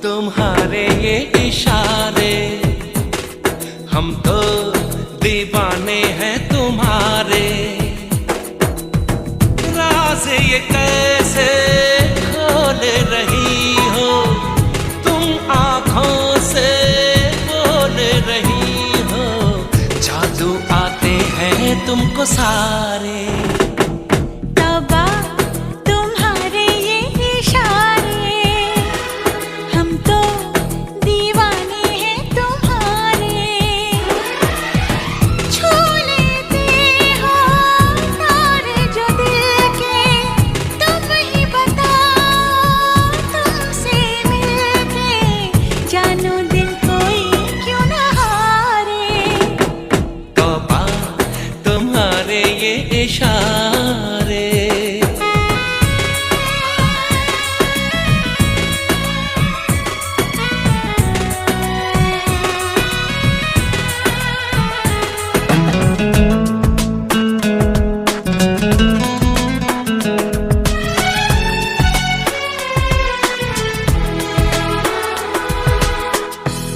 तुम्हारे ये इशारे, हम तो दीवाने हैं तुम्हारे। राज ये कैसे खोल रही हो तुम, आँखों से बोल रही हो। जादू आते हैं तुमको सारे।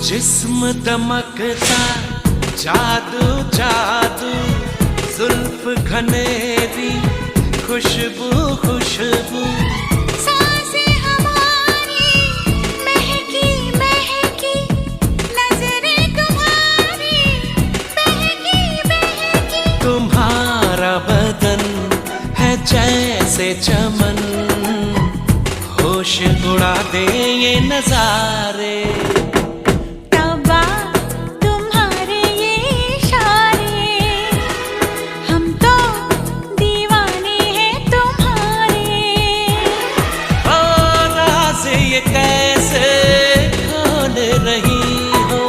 जिस्म दमकता जादू जादू, जुल्फ घनेरी खुशबू खुशबू। सांसें हमारी महकी महकी, नजरें तुम्हारी बहकी बहकी। तुम्हारा बदन है जैसे चमन, होश उड़ा दे ये नजारे। कैसे खोल रही हो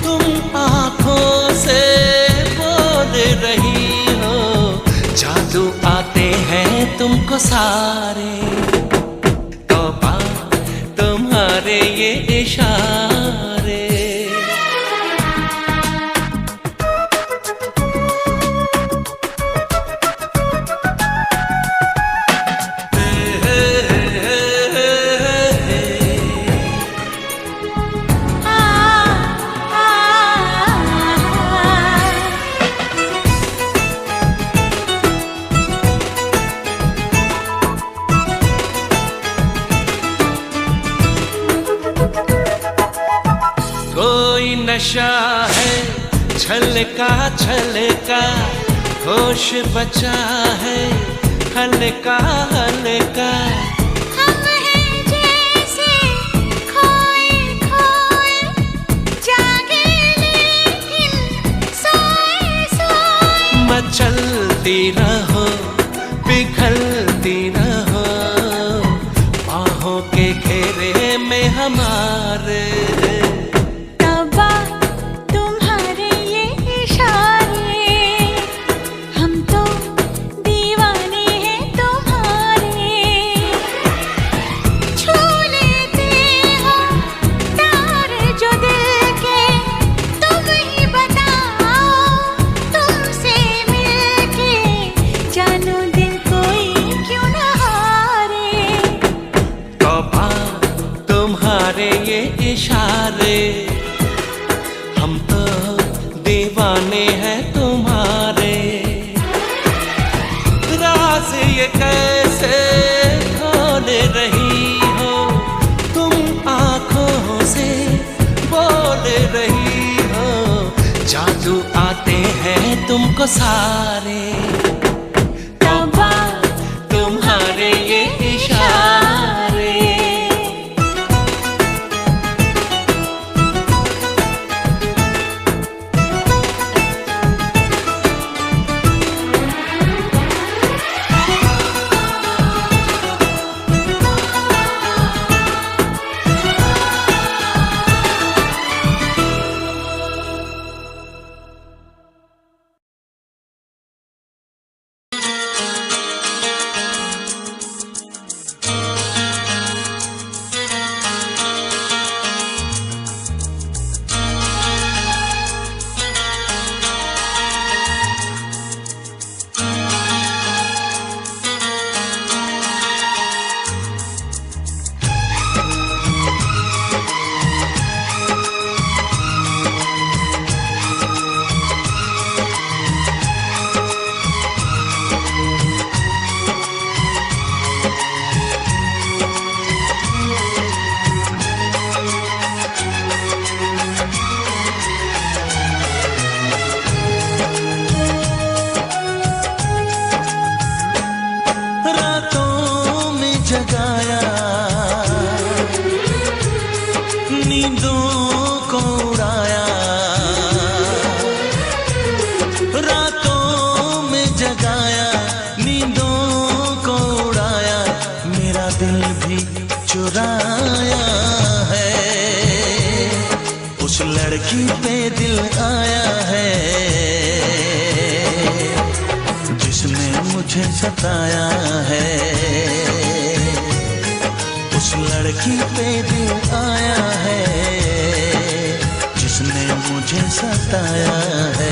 तुम, आँखों से बोल रही हो। जादू आते हैं तुमको सारे। तौबा तुम्हारे ये इशारे। कोई नशा है छलका छलका, होश बचा है हल्का हल्का। हम हैं जैसे खोए खोए, जागे लेकिन सोए सोए। मचलती रहो पिघलती रहो, बाहों के घेरे में हमारे। तुम्हारे ये इशारे, हम तो दीवाने हैं तुम्हारे। राज ये कैसे खोल रही हो तुम, आँखों से बोल रही हो। जादू आते हैं तुमको सारे। तौबा तुम्हारे ये इशारे। दिल भी चुराया है, उस लड़की पे दिल आया है जिसने मुझे सताया है। उस लड़की पे दिल आया है जिसने मुझे सताया है।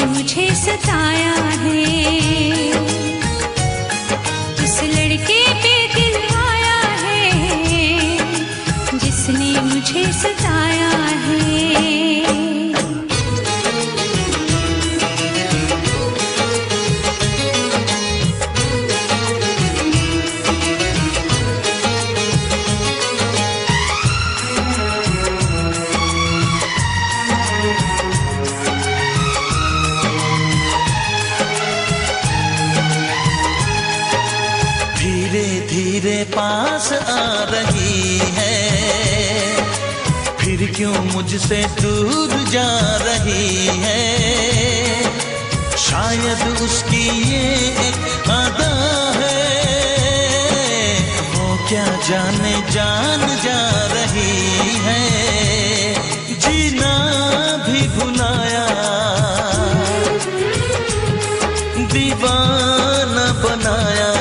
मुझे सताया है, उस लड़के पे दिल आया है जिसने मुझे सताया है। धीरे पास आ रही है, फिर क्यों मुझसे दूर जा रही है। शायद उसकी ये एक अदा है, वो क्या जाने जान जा रही है। जीना भी भुलाया, दीवाना बनाया,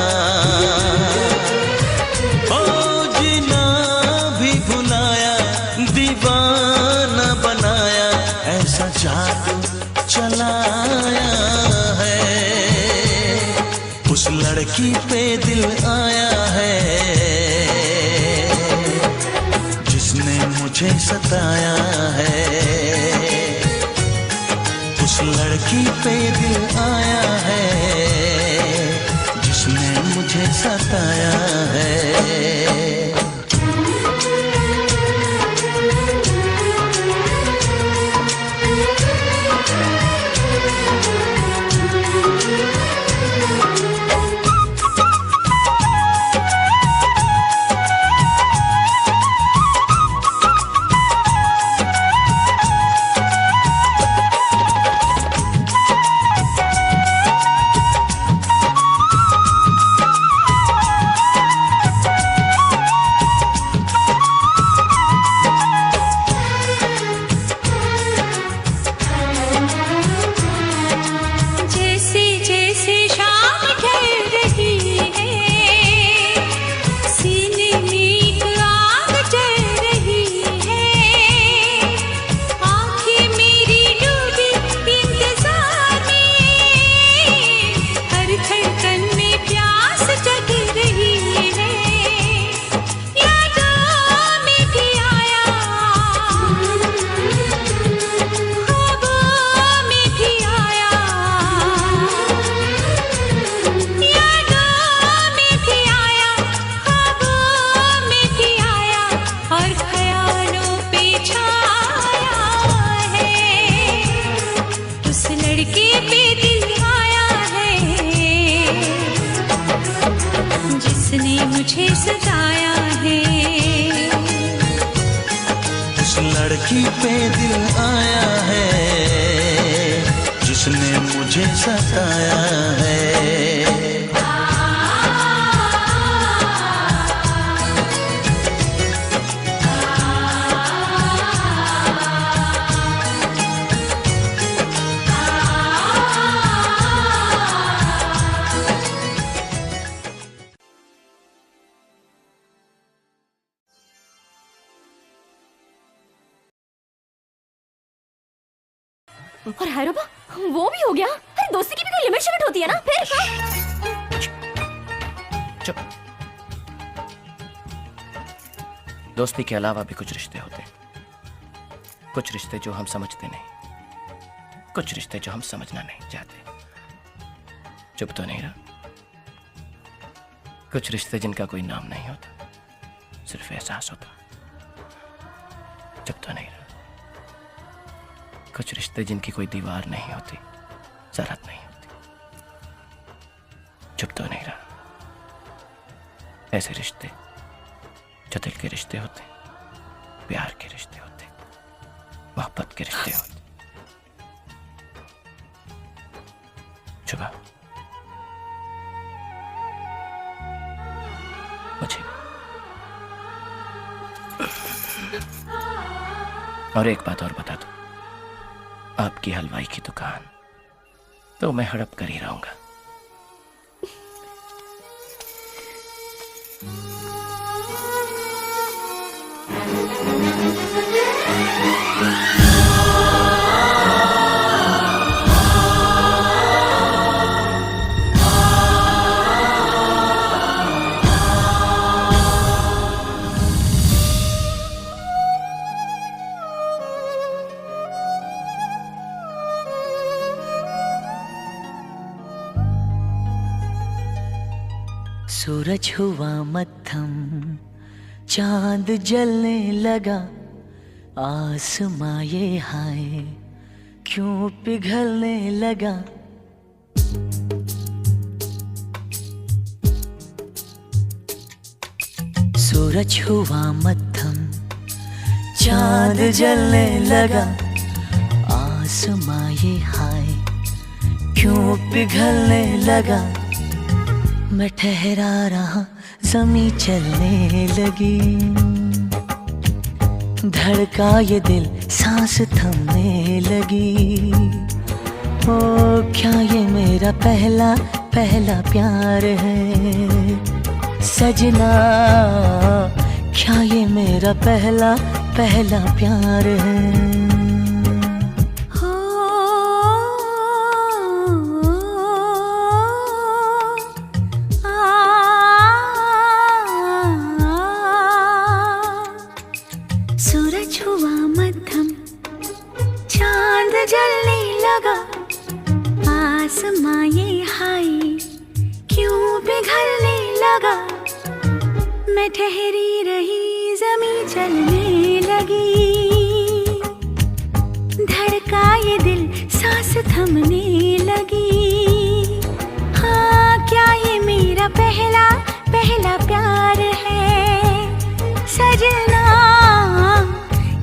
दीवाना बनाया, ऐसा जादू चलाया है। उस लड़की पे दिल आया है जिसने मुझे सताया है। उस लड़की पे दिल आया है जिसने मुझे सताया है। मुझे सताया है। उस लड़की पे दिल आया है जिसने मुझे सताया है। और हाय रब्बा, वो भी हो गया। अरे दोस्ती की भी कोई लिमिट शिमिट होती है ना फिर। चुप। दोस्ती के अलावा भी कुछ रिश्ते होते हैं, कुछ रिश्ते जो हम समझते नहीं, कुछ रिश्ते जो हम समझना नहीं चाहते। चुप तो नहीं रहा। कुछ रिश्ते जिनका कोई नाम नहीं होता, सिर्फ एहसास होता, चुप तो नहीं रहा। कुछ रिश्ते जिनकी कोई दीवार नहीं होती, सरहद नहीं होती, चुप तो नहीं रहा। ऐसे रिश्ते जो दिल के रिश्ते होते, प्यार के रिश्ते होते, मोहब्बत के रिश्ते होते। शुभा, मुझे और एक बात और बता दो, आपकी हलवाई की दुकान तो मैं हड़प कर ही रहूंगा। सूरज हुआ मद्धम, चांद जलने लगा, आसमां ये हाय क्यों पिघलने लगा। सूरज हुआ मद्धम, चांद जलने लगा, आसमां ये हाय क्यों पिघलने लगा। मैं ठहरा रहा, ज़मीं चलने लगी, धड़का ये दिल, सांस थमने लगी। ओ क्या ये मेरा पहला पहला प्यार है सजना, क्या ये मेरा पहला पहला प्यार है। सूरज हुआ मद्धम, चांद जलने लगा, आसमां ये हाय क्यों पिघलने लगा। मैं ठहरी रही, ज़मीं चलने लगी, धड़का ये दिल, सांस थमने लगी। हाँ क्या ये मेरा पहला पहला प्यार है सजना,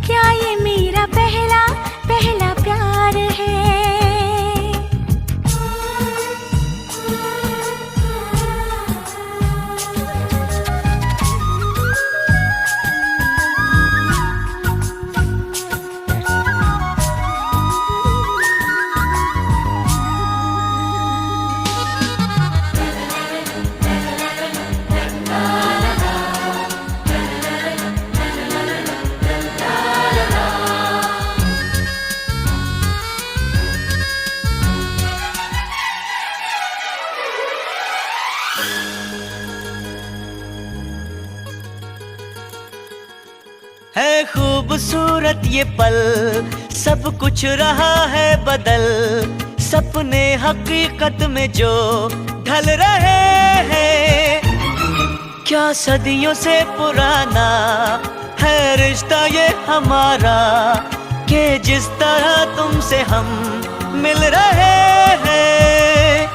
क्या ये मेरा पहला पहला प्यार है। है खूबसूरत ये पल, सब कुछ रहा है बदल, सपने हकीकत में जो ढल रहे हैं। क्या सदियों से पुराना है रिश्ता ये हमारा, कि जिस तरह तुमसे हम मिल रहे हैं।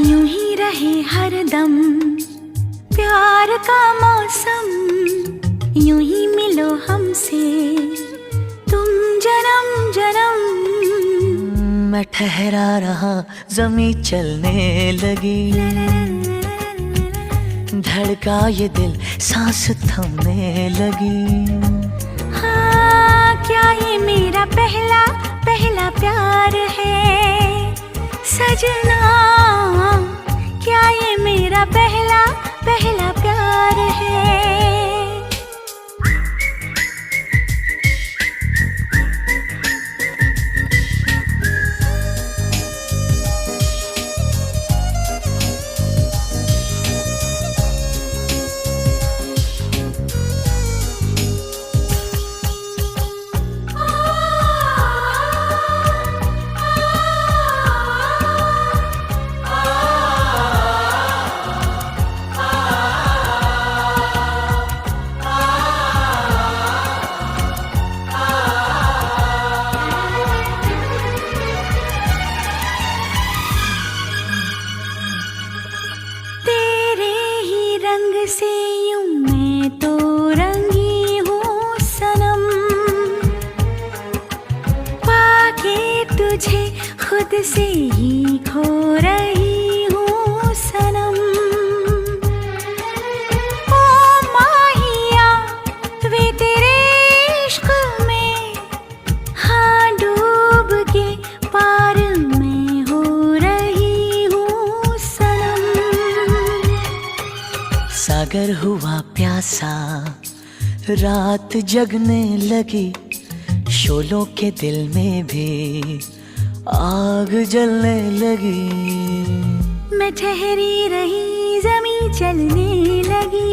यूं ही रहे हरदम प्यार का मौसम, यूं ही मिलो हमसे तुम जन्म जन्म। मैं ठहरा रहा, ज़मीं चलने लगी, धड़का ये दिल, सांस थमने लगी। हाँ क्या ये मेरा पहला पहला प्यार है सजना, क्या ये मेरा पहला पहला प्यार है। से ही खो रही हूँ सनम। ओ माहिया वे तेरे इश्क में, हाँ डूब के पार में हो रही हूँ सनम। सागर हुआ प्यासा, रात जगने लगी, शोलों के दिल में भी आग जलने लगी। मैं ठहरी रही ज़मीं चलने लगी,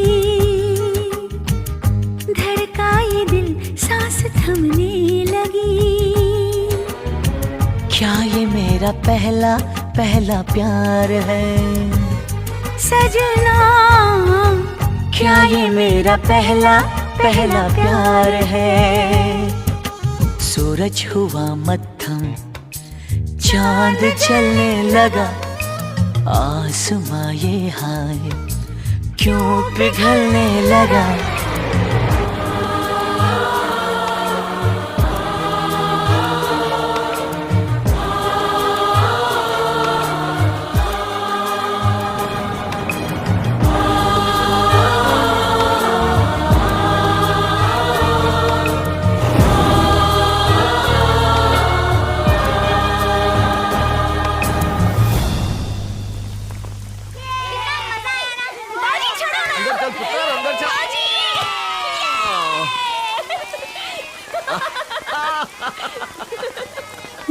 धड़का ये दिल सांस थमने लगी। क्या ये मेरा पहला पहला प्यार है सजना? क्या ये मेरा पहला पहला प्यार है? सूरज हुआ मत्थम, चांद चलने लगा, आसमां ये हाय क्यों पिघलने लगा।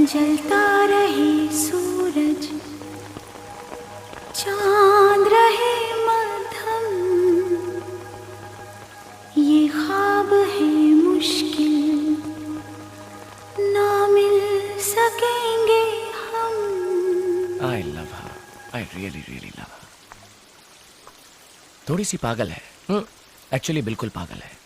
जलता रहे सूरज, चांद रहे मध्यम, ये ख्वाब है मुश्किल, ना मिल सकेंगे हम। I love her, I really really love हर। थोड़ी सी पागल है, एक्चुअली बिल्कुल पागल है।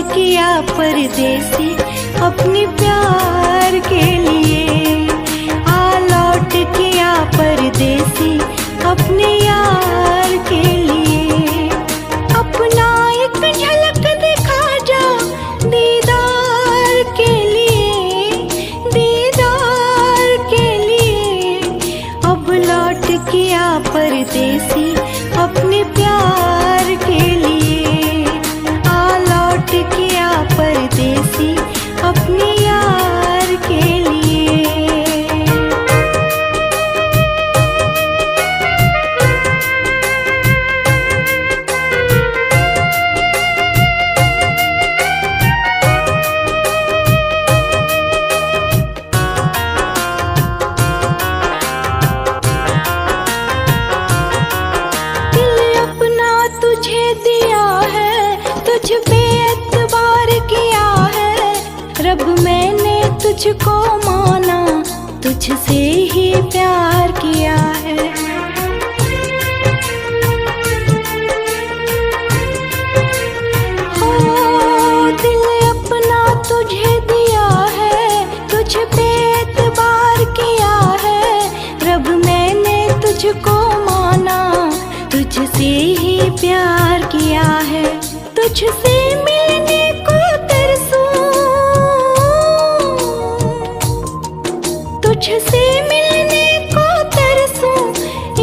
किया परदेसी अपने प्यार के लिए, आ लौट किया परदेसी अपने यार के लिए। अपना एक झलक दिखा जा दीदार के लिए, दीदार के लिए। अब लौट किया परदेसी अपने प्यार के लिए, किया परदेसी अपने यार के लिए। दिल अपना तुझे दिया है, तुझ पे किया है रब, मैंने तुझको माना, तुझसे ही प्यार किया है। हो दिल अपना तुझे दिया है, तुझ पे एतबार किया है रब, मैंने तुझको माना, तुझसे ही प्यार किया है। तुझसे मिलने को तरसूं, तुझसे मिलने को तरसूं,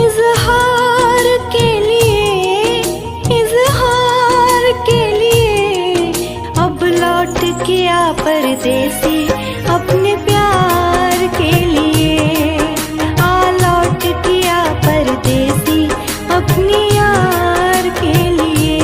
इज़हार के लिए, इज़हार के लिए। अब लौट किया परदेसी अपने प्यार के लिए, आ लौट किया परदेसी अपने यार के लिए।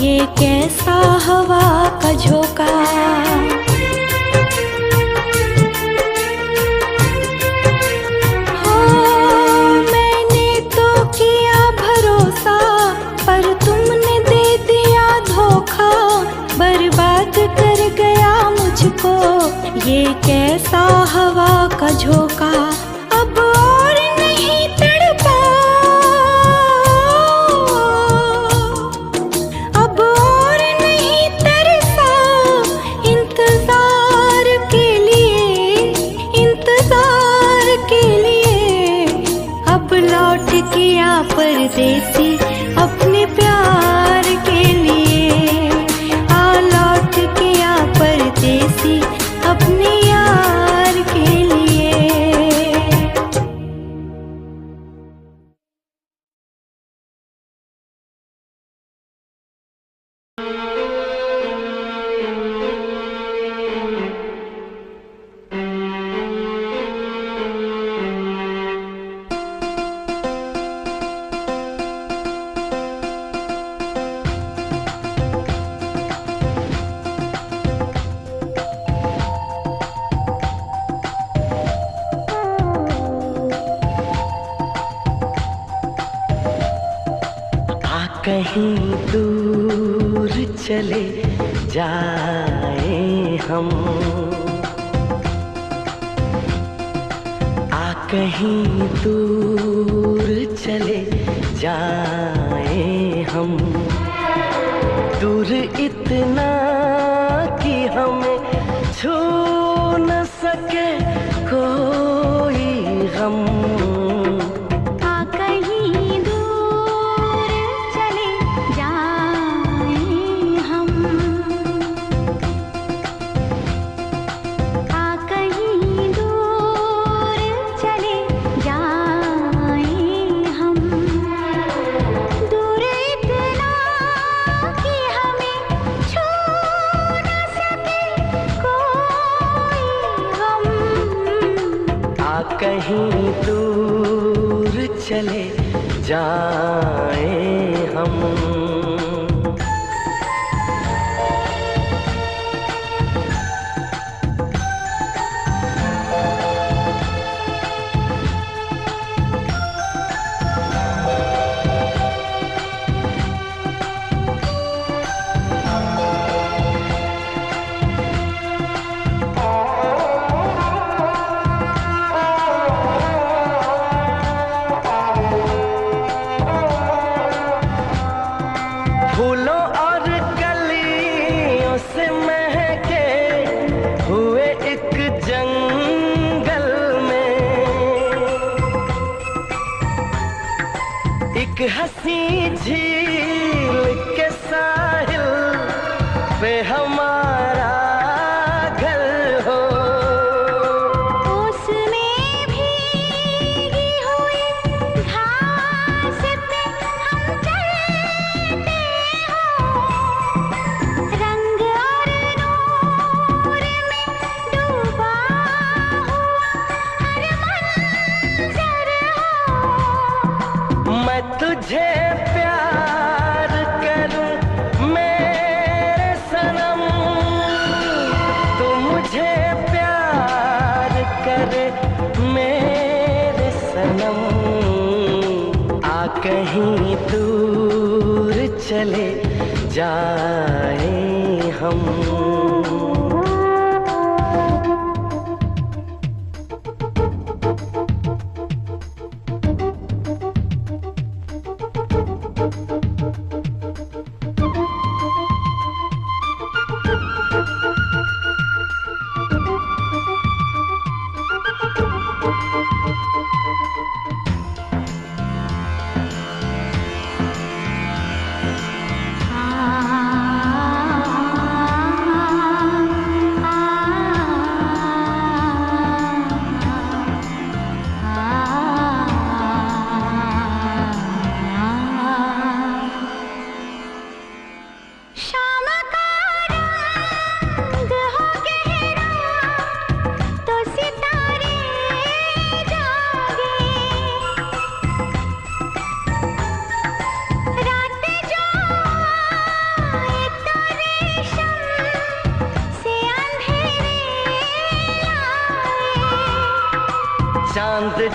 ये कैसा हवा का झोंका। हो मैंने तो किया भरोसा पर तुमने दे दिया धोखा, बर्बाद कर गया मुझको ये कैसा हवा का झोंका। अब और नहीं तड़पा, अब और नहीं तरसा, इंतजार के लिए, इंतजार के लिए। अब लौट किया परदेसी अपने प्यार के लिए, आ लौट किया परदेसी अपने यार के लिए। कहीं दूर चले जाए हम, आ कहीं दूर चले जाए हम। दूर इतना कि हमें छू न सके कोई गम। कहीं दूर चले जाए हम। फूलों और कलियों से महके हुए एक जंगल में एक हंसी झील के साहिल पे हमारा घर हो। उसमें भीगी हुई घास पे हम चलते हो, रंग और नूर में डूबा हुआ हर मंजर हो। मैं तुझे प्यार करूं मेरे सनम, तू मुझे प्यार करे मेरे सनम। आ कहीं दूर चले जाए हम। आ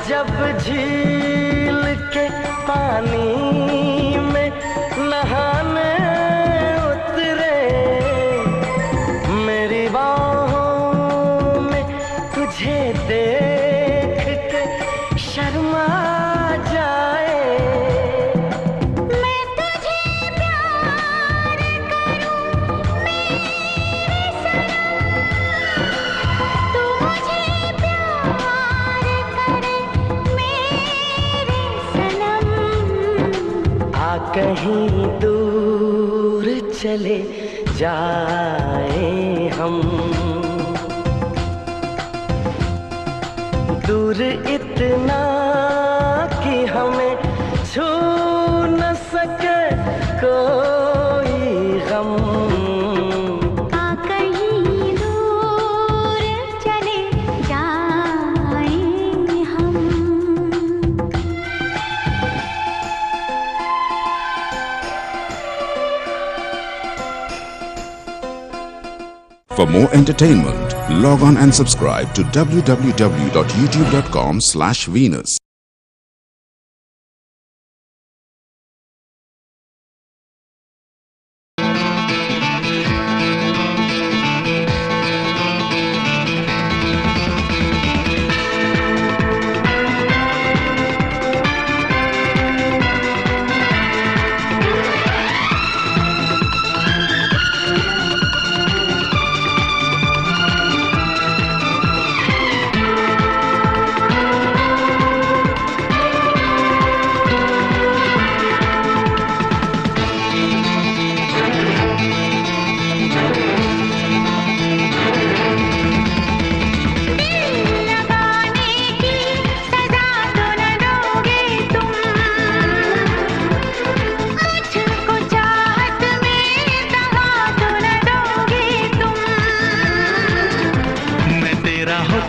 जब झील के पानी में नहाने उतरे, मेरी बाहों में तुझे देख के शर्मा जाए। मैं तुझे प्यार करूं मेरे सनम, तू मुझे प्यार करे मेरे सनम। आ कहीं दूर चले जाए हम, दूर इतना कि हमें छू न सके कोई गम। आ कहीं दूर चले जाए हम। For more entertainment, log on and subscribe to www.youtube.com/Venus.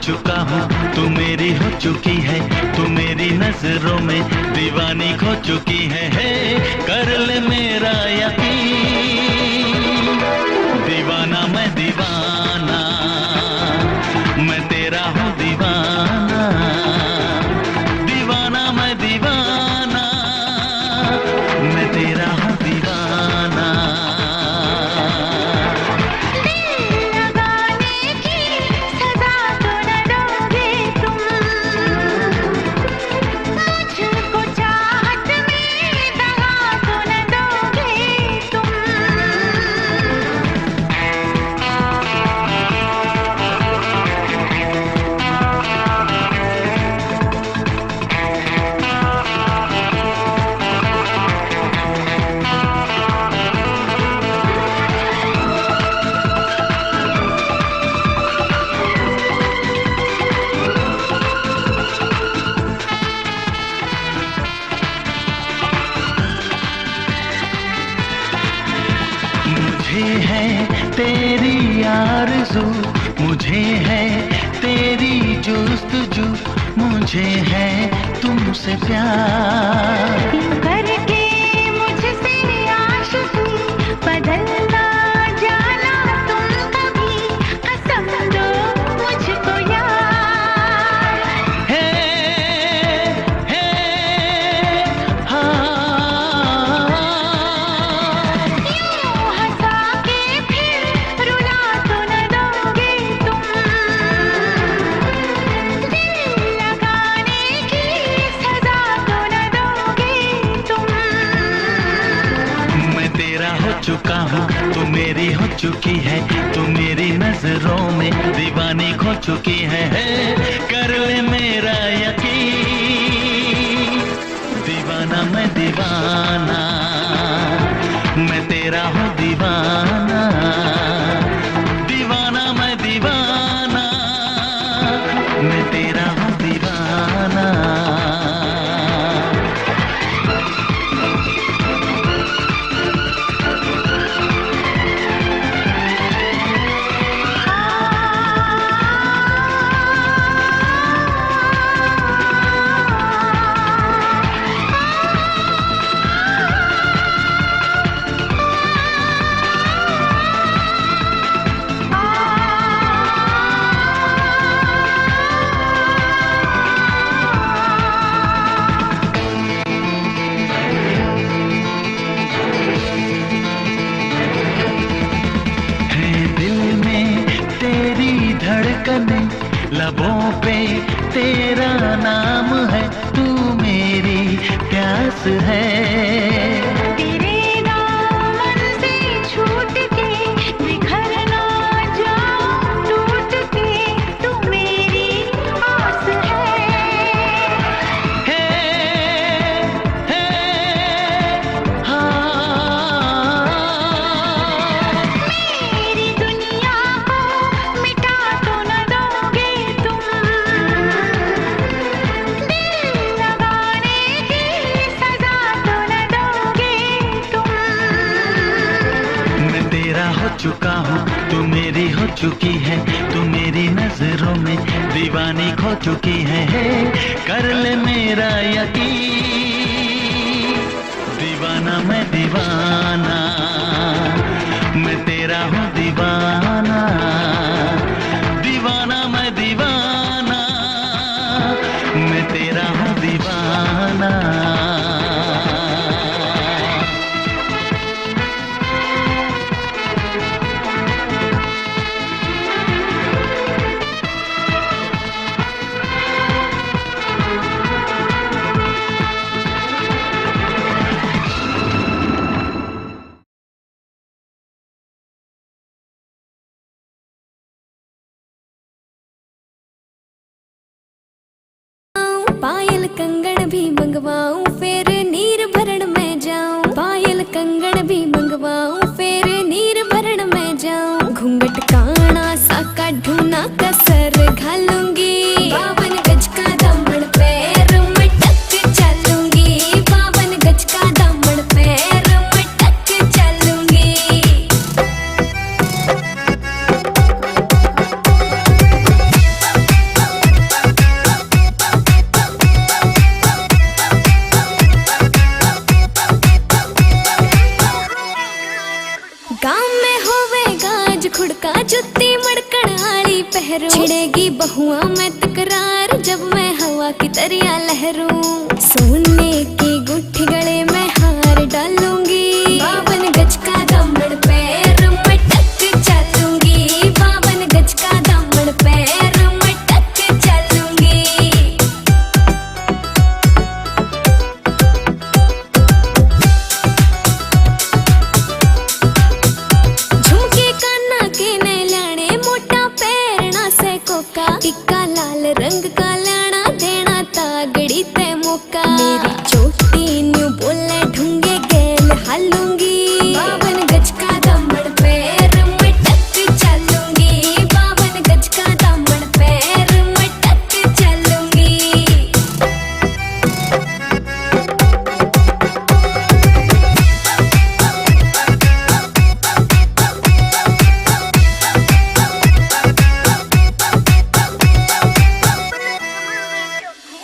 चुका हूँ, तू मेरी हो चुकी है, तू मेरी नजरों में दीवानी खो चुकी है। कर ले मेरा यकीन, दीवाना मैं दीवाना, मैं तेरा हूँ दीवाना, दीवाना मैं दीवाना, मैं तेरा हूँ दीवाना। मुझे है तेरी आरज़ू, मुझे है तेरी जुस्तजू, मुझे है तुमसे प्यार। करके मुझसे आशिकी बदलना जाना तुम कभी, कसम दो मुझको यार। हे हाँ, यूं हंसा के फिर रुला तो न दोगे तुम, दिल लगाने की सजा तो न दोगे तुम। मैं तेरा हो चुका हूँ, तू मेरी हो चुकी है, तू मेरी नजरों में दीवानी खो चुकी है। कर ले मेरा यकीन, दीवाना मैं दीवाना, मैं तेरा हूँ दीवाना, दीवाना मैं दीवाना, मैं तेरा हूँ दीवाना। तेरा नाम है, तू मेरी प्यास है। तेरे दामन से छूट के बिखर ना जाऊं टूट के, तू मेरी आस है। हे हे हाँ, मेरी दुनिया को मिटा तो न दोगे तुम, दिल लगाने की सजा तो न दोगे तुम। मैं तेरा हो चुका हूँ, तू मेरी हो चुकी है, तू मेरी नजरों में दीवानी खो चुकी है। कर ले मेरा यकीन, दीवाना मैं दीवाना, मैं तेरा हूँ दीवाना, दीवाना मैं दीवाना, मैं तेरा हूँ दीवाना। पायल कंगन भी मंगवाऊं फिर नीर भरण में जाऊं, पायल कंगन भी मंगवाऊं फिर नीर भरण में जाऊं। घूंघट काना सा काढूं कसर घालूंगी, 52 गज का दामन पैर में टक चलूंगी, 52 गज का दामन पैर में टक चलूंगी। गाँव में होवे गाज खुड़का जुत्ती मड़कण आली पहरू, छिड़ेगी बहुआ में तकरार जब मैं हवा की तरिया लहरूं। सोने की गुट्ठी गले में हार डालूंगी, 52 गज का दामन पैर में टक चलूंगी, 52 गज का दामन पैर में टक चलूंगी। झुमके काना के ने लाने मोटा पैरना से कोका, टिक्का लाल रंग का लाना देना तागड़ी ते मौका। मेरी चोटी न्यू बोले ढूंगे गेल हालूंगी, 52 गज का दामन पैर में टक चलूंगी, 52 गज का दामन पैर में टक चलूंगी।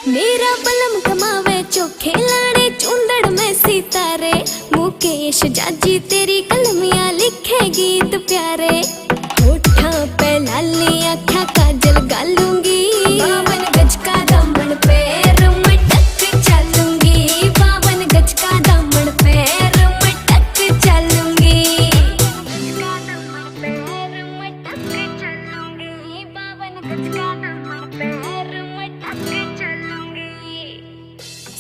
मेरा बलम कमावे चोखे लाने चूंदड़ में सितारे, मुकेश जाजी तेरी कलमियां लिखे गीत प्यारे। होठा पे लाली आँखा काजल गालूंगी, 52 गज का दामन पैर में टक चलूंगी, 52 गज का दामन पैर में टक चलूंगी। 52 गज का दामन पैर में टक चलूंगी।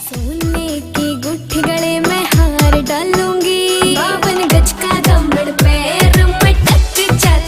सोने की गुट्ठी गले में हार डालूंगी, 52 गज का दामन पैर में टक चलूंगी।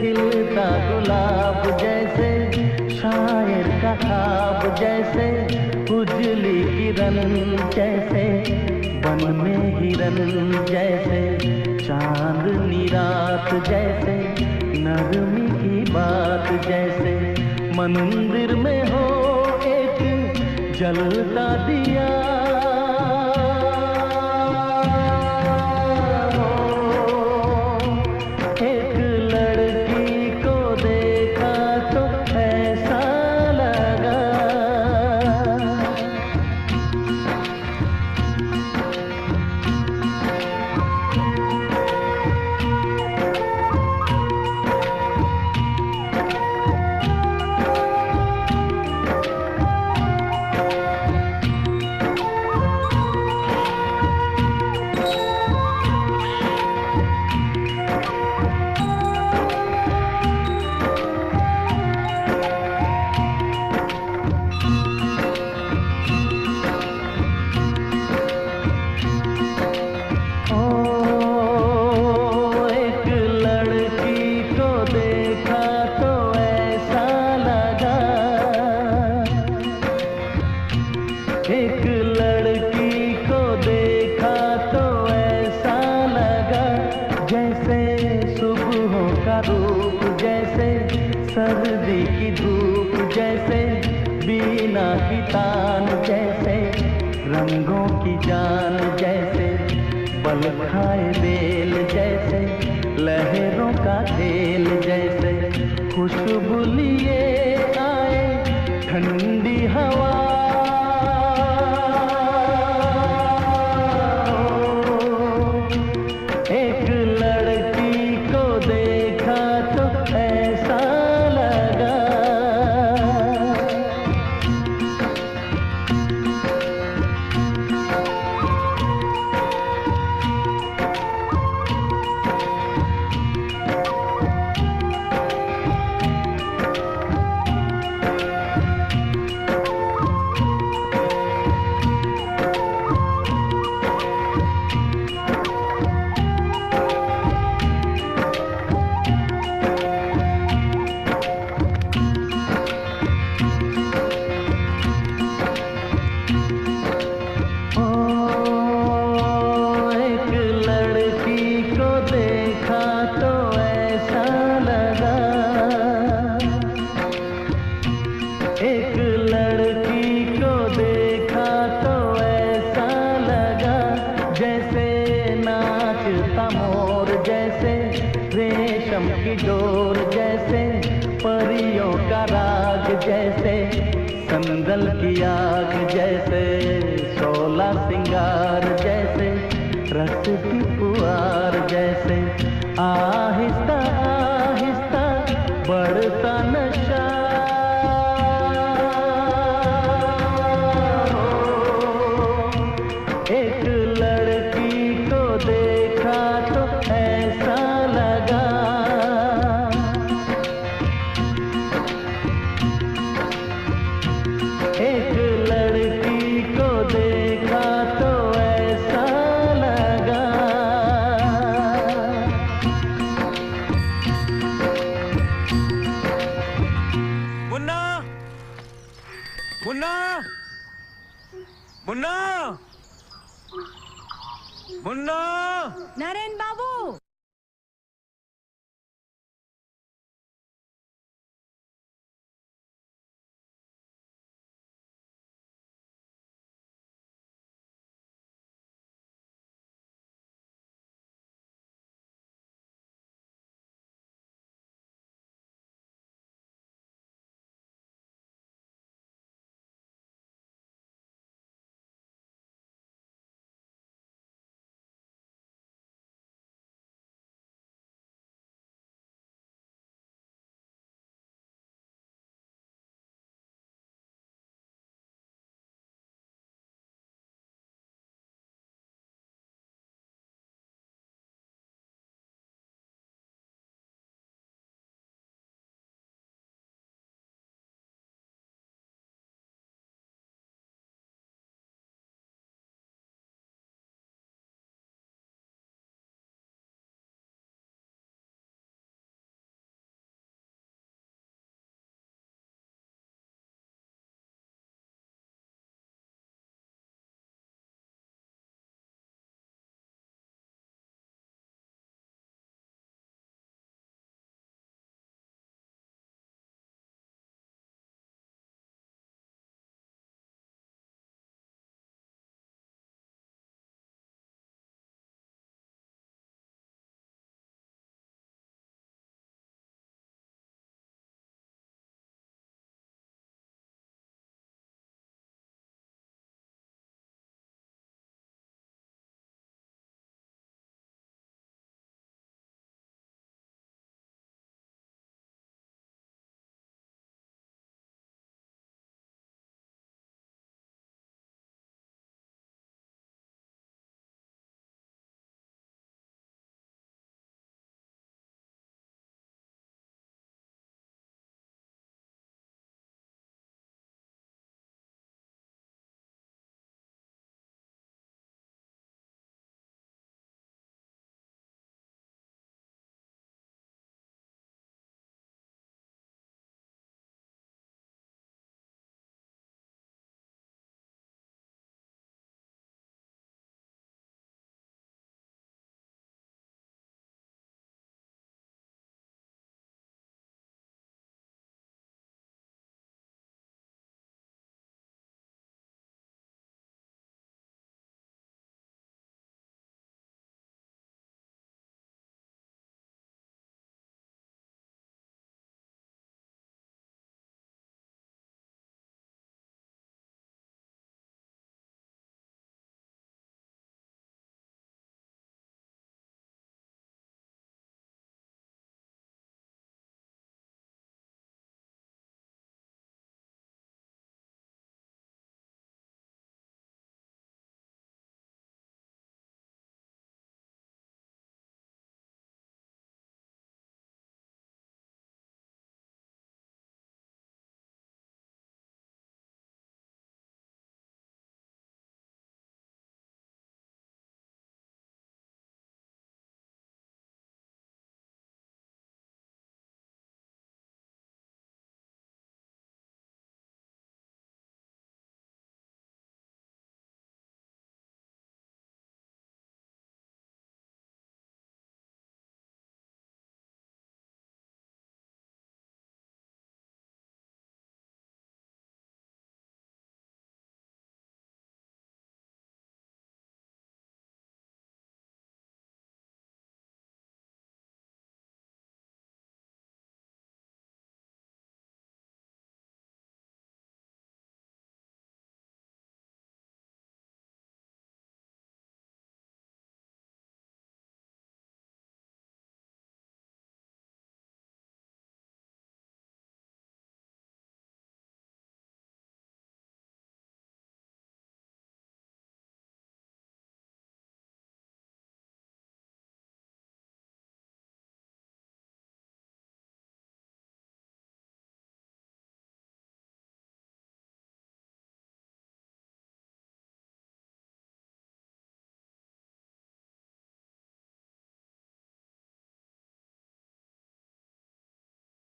खिलता गुलाब जैसे, शायर का ख्वाब जैसे, उजली किरण जैसे, बन में हिरन जैसे, चांदनी रात जैसे, नरमी की बात जैसे, मंदिर में हो एक जलता दिया, एक लड़की को देखा तो ऐसा लगा, एक लड़की को देखा तो ऐसा लगा, जैसे सुबहों का रूप जैसे, सर्दी की धूप जैसे, बीना की तान जैसे, रंगों की जान जैसे, पल खाए बेल जैसे, लहरों का खेल जैसे, खुशबू लिए आए ठंडी हवा, एक लड़की को देखा तो ऐसा लगा, एक लड़की को देखा तो ऐसा लगा, जैसे नाचता मोर जैसे, रेशम की डोर जैसे, परियों का राग जैसे, संदल की आग जैसे, शोला सिंगार जैसे, रस की फुहार जैसे, आहिस्ता आहिस्ता बढ़ता नशा, एक लड़की को देखा तो ऐसा लगा, एक लड़की को देखा तो ऐसा लगा, मुन्ना, मुन्ना, मुन्ना, मुन्ना, नरेन बाबू।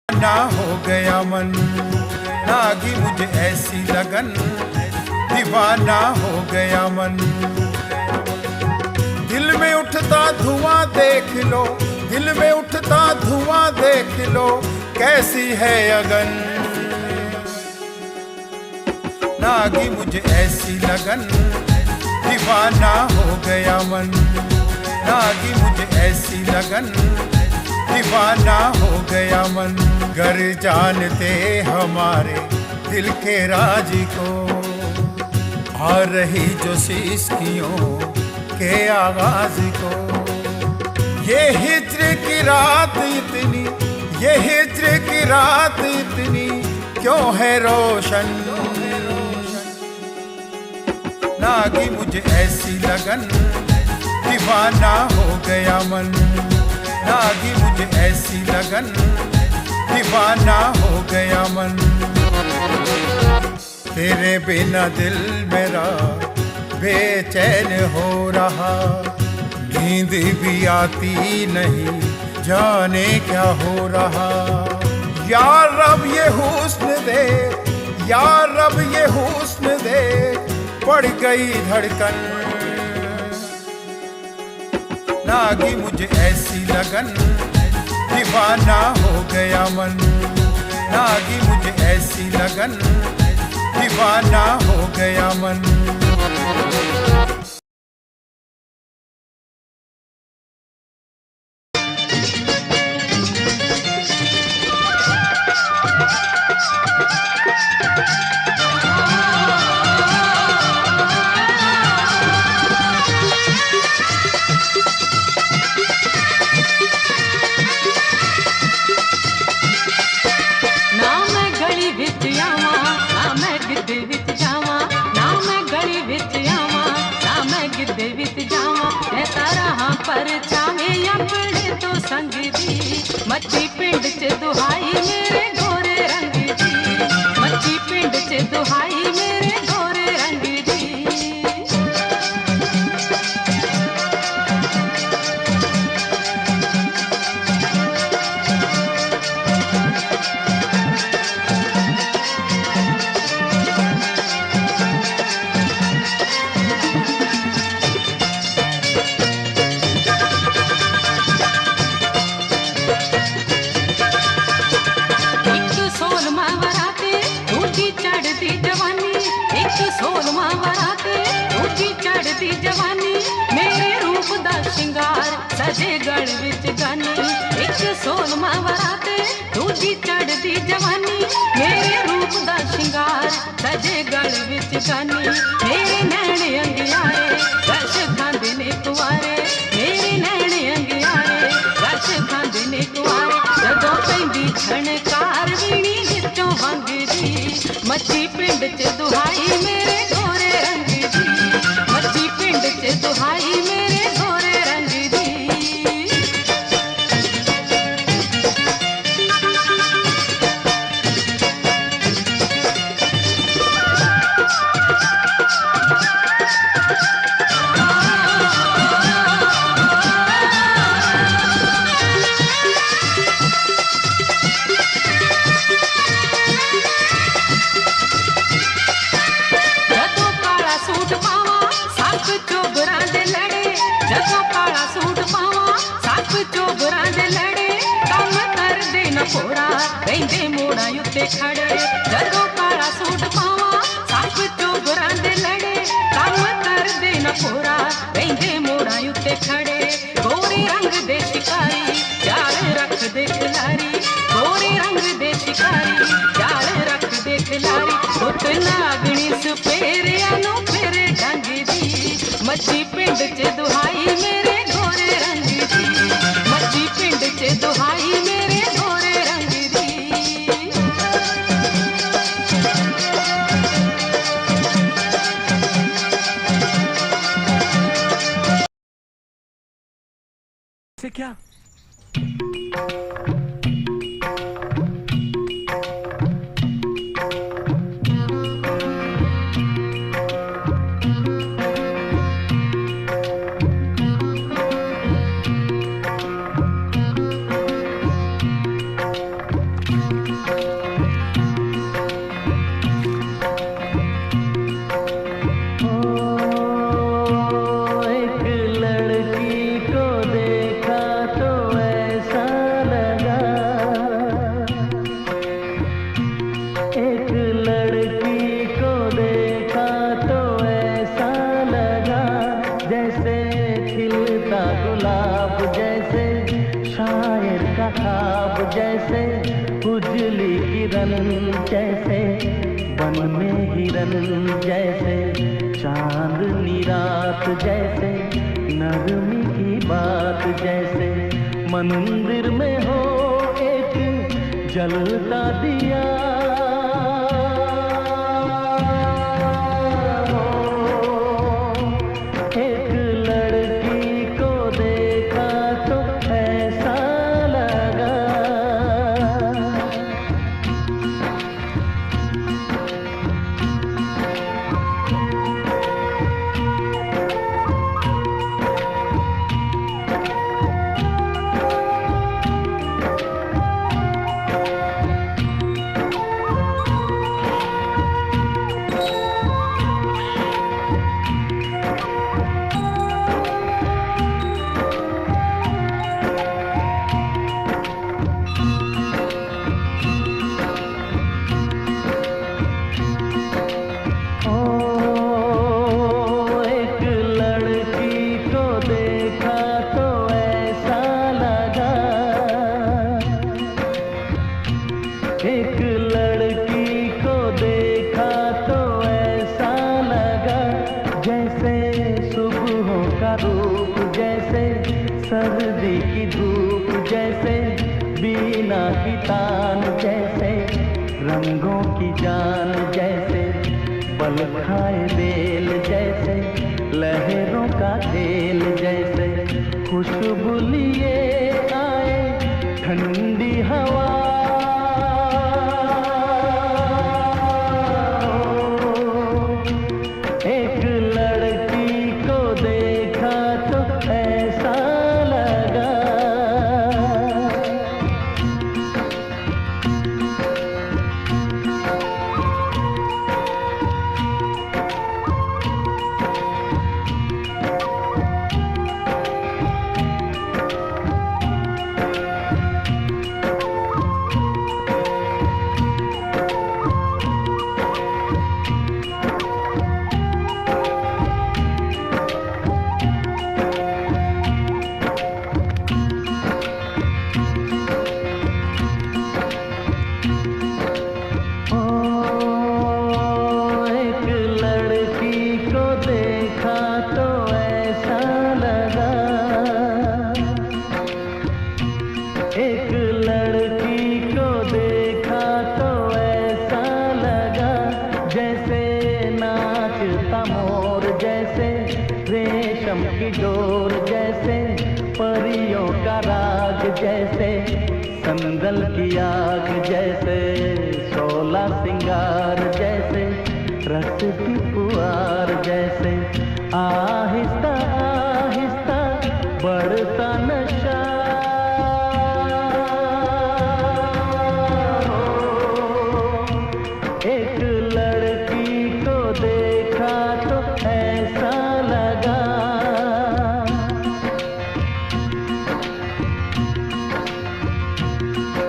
ना हो गया मन, नागी मुझे ऐसी लगन, दीवाना हो गया मन। दिल में उठता धुआं देख लो, दिल में उठता धुआं देख लो, कैसी है अगन। नागी मुझे ऐसी लगन, दीवाना हो गया मन। नागी मुझे ऐसी लगन, दीवाना हो गया मन। गर जानते हमारे दिल के राज को, आ रही जो सिसकियों के आवाज को। ये हिज्र की रात इतनी, ये हिज्र की रात इतनी क्यों है रोशन। नागी मुझे ऐसी लगन, दीवाना हो गया मन। नागी मुझे ऐसी लगन, दीवाना हो गया मन। तेरे बिना दिल मेरा बेचैन हो रहा, नींद भी आती नहीं, जाने क्या हो रहा। या रब ये हुस्न दे, या रब ये हुस्न दे, पड़ गई धड़कन। नागी मुझे ऐसी लगन, दीवाना हो गया मन। नागी मुझे ऐसी लगन, दीवाना हो गया मन। मच्छी पिंड च दुहाई मेरे गोरे रंग दी, मच्छी पिंड च दुहाई मेरे गोरे रंग दी। सजे गढ़ विच गानी, एक सोलमा वराते दूजी चढ़दी जवानी। मेरे रूप दा शिंगार सजे गढ़ विच गानी। मेरे नैन अंगियारे रश खांदे ने कुआरे, मेरे नैन अंगियारे रश खांदे ने कुआरे। जदों पैंदी छणकार वीणी विचों वंगदी, मच्छी पिंड च दुहाई मेरे गोरे रंग दी, मच्छी पिंड च दुहाई मेरे गोरे रंग दी। ਰਹਿੰਦੇ ਮੋੜਾਂ ਉੱਤੇ ਖੜੇ, ਜਦੋਂ ਕਾਲਾ ਸੂਟ ਪਾਵਾਂ ਸੱਪ ਚੋਬਰਾਂ ਦੇ ਲੜੇ। ਕੰਮ ਕਰਦੇ ਨਾ ਪੂਰਾ ਰਹਿੰਦੇ ਮੋੜਾਂ ਉੱਤੇ ਖੜੇ। ਗੋਰੇ ਰੰਗ ਦੇ ਸ਼ਿਕਾਰੀ ਜਾਲ ਰੱਖਦੇ ਖਿਲਾਰੀ, ਗੋਰੇ ਰੰਗ ਦੇ ਸ਼ਿਕਾਰੀ ਜਾਲ ਰੱਖਦੇ ਖਿਲਾਰੀ। ਉੱਤ ਨਾਗਣੀ ਸਪੇਰਿਆਂ ਨੂੰ ਫੇਰੇ ਡੰਗਦੀ, ਮੱਛੀ ਪਿੰਡ 'ਚ ਦੁਹਾਈ ਮੇਰੇ ਗੋਰੇ ਰੰਗ ਦੀ, ਮੱਛੀ ਪਿੰਡ 'ਚ ਦੁਹਾਈ ਮੇਰੇ ਗੋਰੇ ਰੰਗ ਦੀ। जैसे उजली किरण, जैसे वन में हिरन, जैसे चांदनी रात, जैसे नरमी की बात, जैसे मंदिर में हो एक जलता दिया। एक लड़की को देखा तो ऐसा लगा, एक लड़की को देखा तो ऐसा लगा, जैसे सुबहों का रूप, जैसे सर्दी की धूप, जैसे बीना की तान, जैसे रंगों की जान, जैसे बल खाए बेल, जैसे लहरों का खेल, जैसे खुशबू लिए आए ठंडी हवा। एक लड़की को देखा तो ऐसा लगा, एक लड़की को देखा तो ऐसा लगा, जैसे नाचता मोर, जैसे रेशम की डोर, जैसे परियों का राग, जैसे संदल की आग, जैसे सोला सिंगार, जैसे रस की फुहार, जैसे आहिस्ता आहिस्ता बढ़ता नशा। एक लड़की को देखा तो ऐसा लगा,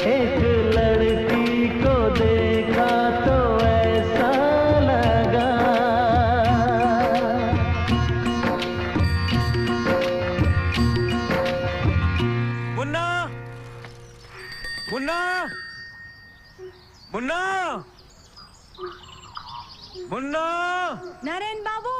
एक लड़की को देखा तो ऐसा लगा। मुन्ना, मुन्ना, मुन्ना, मुन्ना। नरेन बाबू।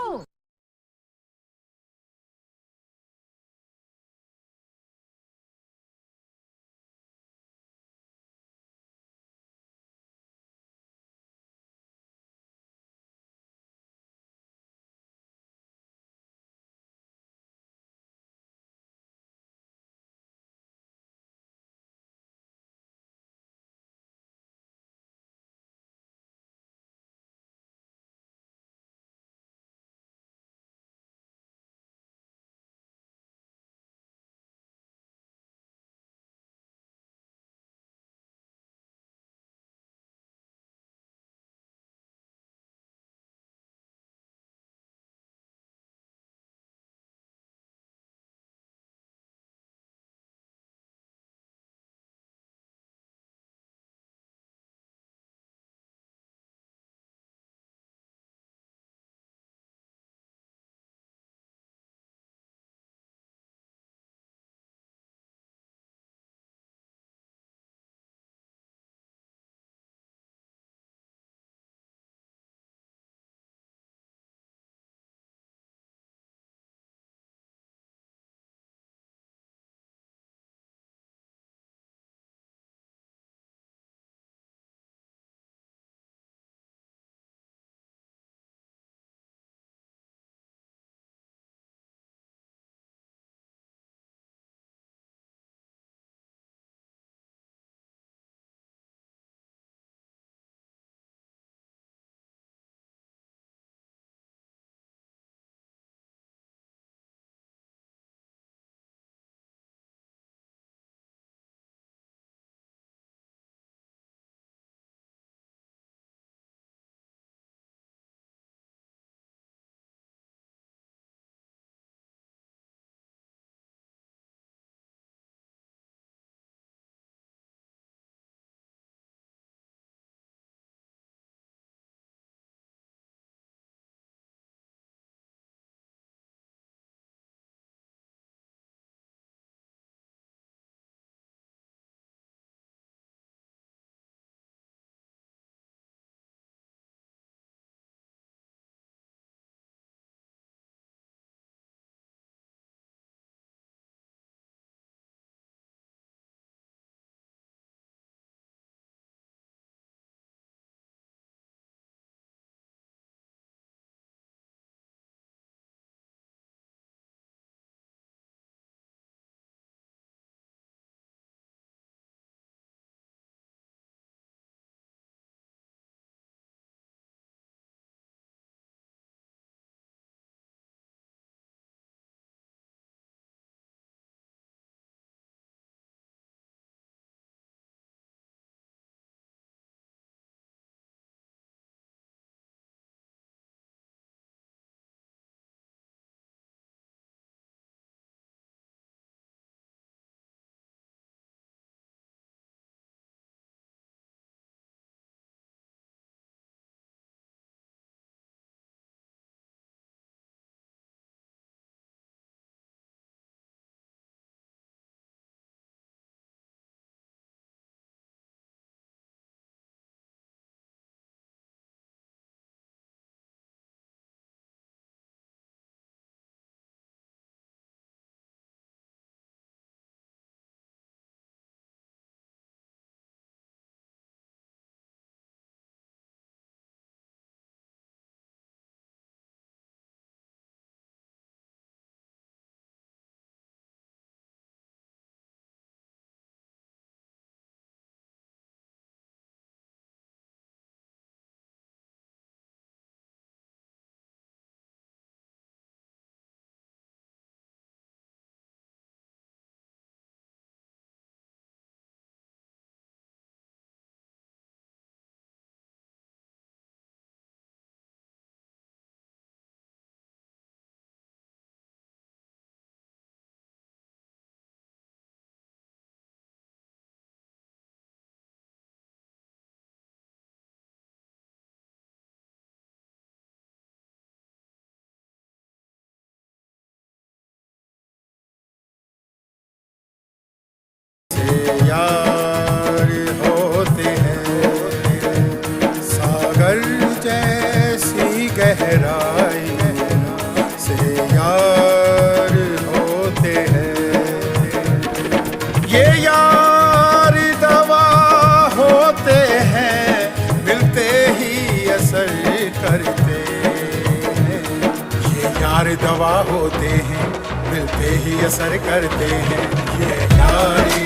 दवा होते हैं, मिलते ही असर करते हैं। ये यारी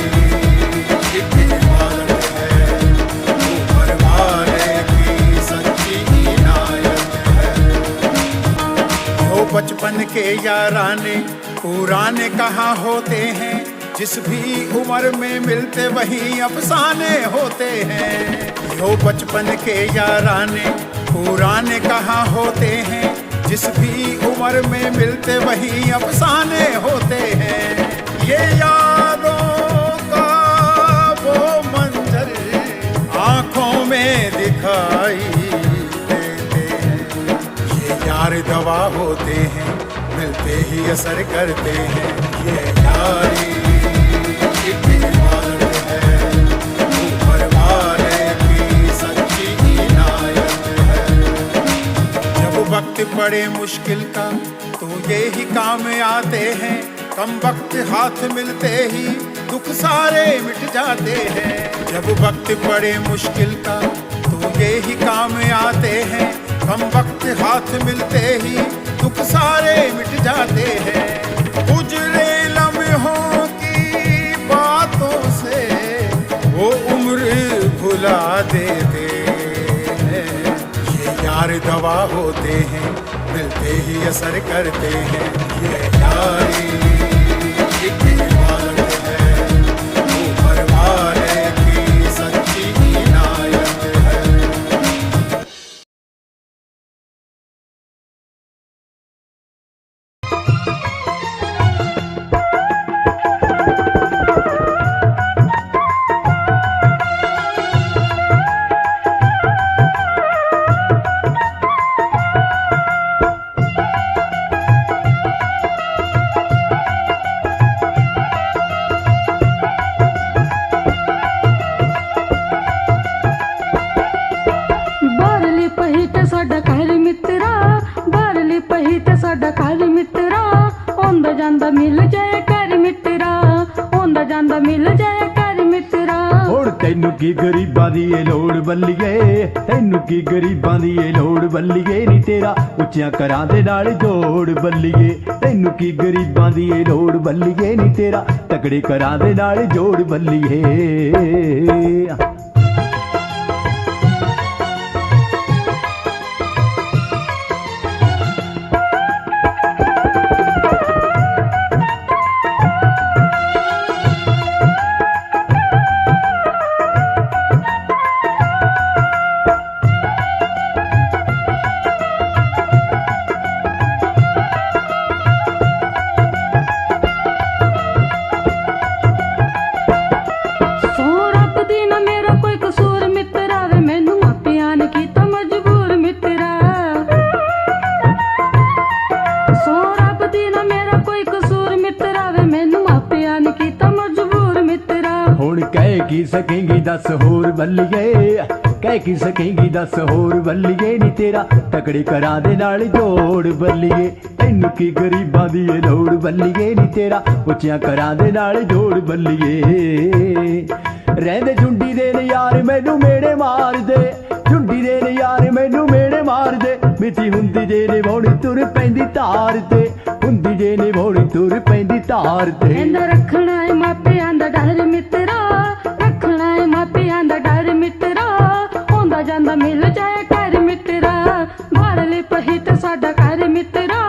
एक इबादत है, ऊपर वाले की सच्ची इनायत है। जो बचपन के याराने पुराने कहाँ होते हैं, जिस भी उम्र में मिलते वही अफसाने होते हैं। जो बचपन के याराने पुराने कहाँ होते हैं, जिस भी उम्र में मिलते वही अफसाने होते हैं। ये यादों का वो मंजर आंखों में दिखाई देते हैं। ये यार दवा होते हैं, मिलते ही असर करते हैं। ये यारी एक इबादत है, ऊपर वाले की सच्ची इनायत है। जब वक्त पड़े मुश्किल का तो ये ही काम आते हैं, कम वक्त हाथ मिलते ही दुख सारे मिट जाते हैं। जब वक्त पड़े मुश्किल का तो ये ही काम आते हैं, कम वक्त हाथ मिलते ही दुख सारे मिट जाते हैं। गुजरे लम्हों की बातों से वो उम्र भुला देते हैं। ये यार दवा होते हैं, मिलते ही असर करते हैं। ये यारी एक इबादत है, ऊपर वाले की सच्ची इनायत है। ਤੈਨੂੰ ਕੀ ਗਰੀਬਾਂ ਦੀ ਏ ਲੋੜ ਬੱਲੀਏ, ਤੈਨੂੰ ਕੀ ਗਰੀਬਾਂ ਦੀ ਏ ਲੋੜ ਬੱਲੀਏ ਨੀ ਤੇਰਾ ਉੱਚਿਆਂ ਘਰਾਂ ਦੇ ਨਾਲ ਜੋੜ ਬੱਲੀਏ। ਤੈਨੂੰ ਕੀ ਗਰੀਬਾਂ ਦੀ ਏ ਲੋੜ ਬੱਲੀਏ ਨੀ ਤੇਰਾ ਤਕੜੇ ਘਰਾਂ ਦੇ ਨਾਲ ਜੋੜ ਬੱਲੀਏ। ਕੀ ਸਕੇਂਗੀ ਦੱਸ ਹੋਰ ਬੱਲੀਏ, ਕਹਿ ਕੀ ਸਕੇਂਗੀ ਦੱਸ ਹੋਰ ਬੱਲੀਏ ਨੀ ਤੇਰਾ ਤਕੜੇ ਘਰਾਂ ਦੇ ਨਾਲ ਜੋੜ ਬੱਲੀਏ। ਤੈਨੂੰ ਕੀ ਗਰੀਬਾਂ ਦੀ ਏ ਲੋੜ ਬੱਲੀਏ ਨੀ ਤੇਰਾ ਉੱਚਿਆਂ ਘਰਾਂ ਦੇ ਨਾਲ ਜੋੜ ਬੱਲੀਏ। ਰਹਿੰਦੇ ਝੁੰਡੀ ਦੇ ਨੇ ਯਾਰ ਮੈਨੂੰ ਮੇੜੇ ਮਾਰਦੇ, ਝੁੰਡੀ ਦੇ ਨੇ ਯਾਰ ਮੈਨੂੰ ਮੇੜੇ ਮਾਰਦੇ। ਮਿੱਠੀ ਹੁੰਦੀ ਜੇ ਨੇ ਵੋਣੀ ਤੁਰ ਪੈਂਦੀ ਧਾਰ ਤੇ, ਹੁੰਦੀ ਜੇ ਨੇ ਵੋਣੀ ਤੁਰ ਪੈਂਦੀ ਧਾਰ ਤੇ। ਇਹਦਾ ਰੱਖਣਾ ਏ ਮਾਪਿਆਂ ਦਾ ਡਰ ਮਿੱਤਰਾ, ਰੱਖਣਾ ਏ ਮਾਪਿਆਂ ਦਾ ਡਰ ਮਿੱਤਰਾ। ਆਉਂਦਾ ਜਾਂਦਾ ਮਿਲ ਜਾਏ ਘਰ ਮਿੱਤਰਾ, ਬਾਹਰਲੇ ਪਹੀ ਤੇ ਸਾਡਾ ਘਰ ਮਿੱਤਰਾ,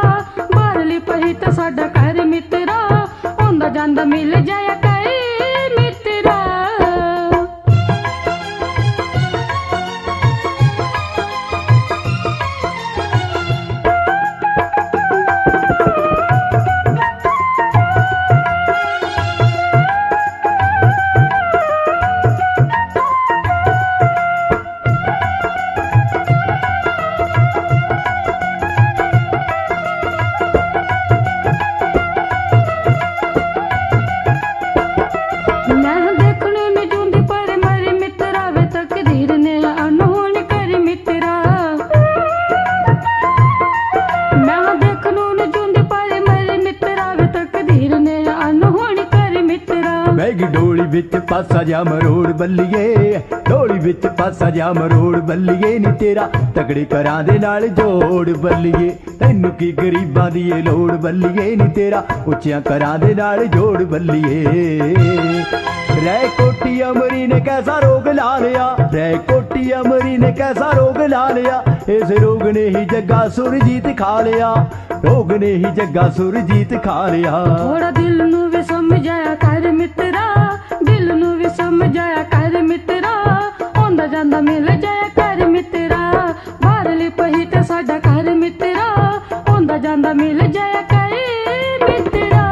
ਬਾਹਰਲੇ ਪਹੀ ਤੇ ਸਾਡਾ ਘਰ ਮਿੱਤਰਾ। ਆਉਂਦਾ ਜਾਂਦਾ ਮਿਲ ਜਾਏ ਘਰ ਮਿੱਤਰਾ। ਵਿੱਚ ਪਾਸਾ ਜਾ ਮਰੋੜ ਬੱਲੀਏ, ਢੋਲੀ ਵਿੱਚ ਪਾਸਾ ਜਾ ਮਰੋੜ ਬੱਲੀਏ ਨੀ ਤੇਰਾ ਤਕੜੇ ਕਰਾਂ ਦੇ ਨਾਲ ਜੋੜ ਬੱਲੀਏ ਤੈਨੂੰ ਕੀ ਗਰੀਬਾਂ ਦੀ ਏ ਲੋੜ ਬੱਲੀਏ ਨੀ ਤੇਰਾ ਉੱਚਿਆਂ ਕਰਾਂ ਦੇ ਨਾਲ ਜੋੜ ਬੱਲੀਏ ਰਹਿ ਕੋਟੀ ਅਮਰੀ ਨੇ ਕੈਸਾ ਰੋਗ ਲਾ ਲਿਆ ਰਹਿ ਕੋਟੀ ਅਮਰੀ ਨੇ ਕੈਸਾ ਰੋਗ ਲਾ ਲਿਆ ਇਸ ਰੋਗ ਨੇ ਹੀ ਜੱਗਾ ਸੁਰਜੀਤ ਖਾ ਲਿਆ ਰੋਗ ਨੇ ਹੀ ਜੱਗਾ ਸੁਰਜੀਤ ਖਾ ਲਿਆ ਥੋੜਾ ਦਿਲ ਨੂੰ ਵੀ ਸਮਝਾਇਆ ਕਰ ਮਿੱਤਰਾ ਦਿਲ ਨੂੰ ਵੀ ਸਮਝਾਇਆ ਕਰ ਮਿੱਤਰਾ ਆਉਂਦਾ ਜਾਂਦਾ ਮਿਲ ਜਾਇਆ ਕਰ ਮਿੱਤਰਾ ਬਾਹਰਲੀ ਪਹੀ ਤੇ ਸਾਡਾ ਘਰ ਮਿੱਤਰਾ ਆਉਂਦਾ ਜਾਂਦਾ ਮਿਲ ਜਾਇਆ ਕਰ ਮਿੱਤਰਾ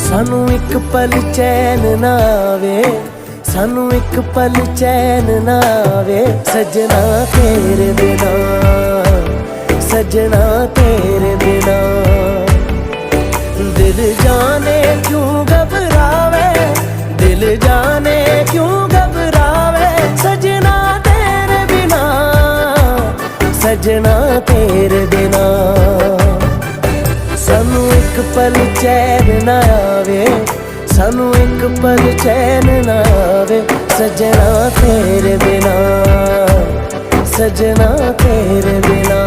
सानू एक पल चैन ना आवे सानू एक पल चैन ना आवे सजना तेरे बिना सजना तेरे बिना दिल जाने क्यों घबरावे दिल जाने क्यों घबरावे सजना तेरे बिना सजना तेरे बिना सानू एक पल चैन ना आवे सानू एक पल चैन ना आवे सजना तेरे बिना सजना तेरे बिना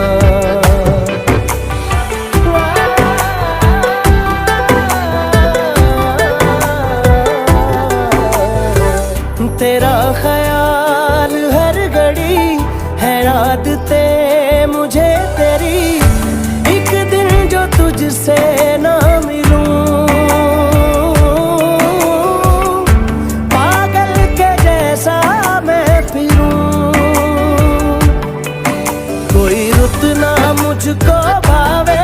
तेरा ख्याल हर घड़ी है आदते मुझे तेरी एक दिन जो तुझसे ना मिलूं पागल के जैसा मैं फिरूं कोई रुत ना मुझको भावे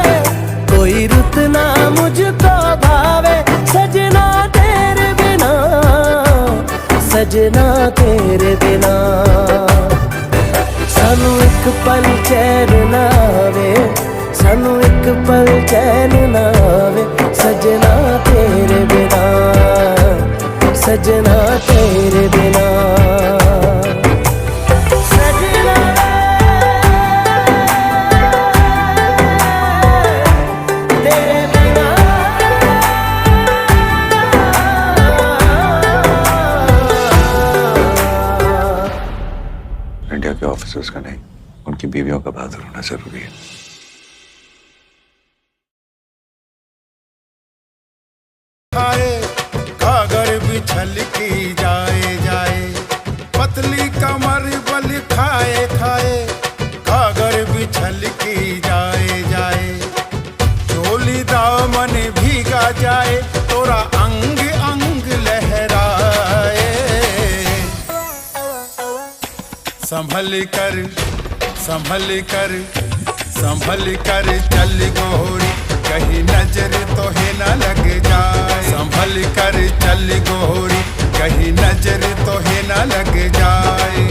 कोई रुत ना मुझको भावे सजना तेरे बिना सजना तेरे बिना सानू एक पल चैन ना आवे सानू एक पल चैन ना आवे सजना तेरे बिना सजना तेरे बिना सजना तेरे बिना इंडिया के ऑफिसर्स का नहीं उनकी बीवियों का बहादुर होना जरूरी है कागर बिछल की जाए जाए पतली कमर बल खाए खाए कागर बिछल की जाए जाए चोली दामन भीगा जाए तोरा अंग अंग लहराए संभल कर संभल कर संभल कर चल गोरी कहीं नजर तो है न लग जाए संभल कर चल गोरी कहीं नजर तो है न लग जाए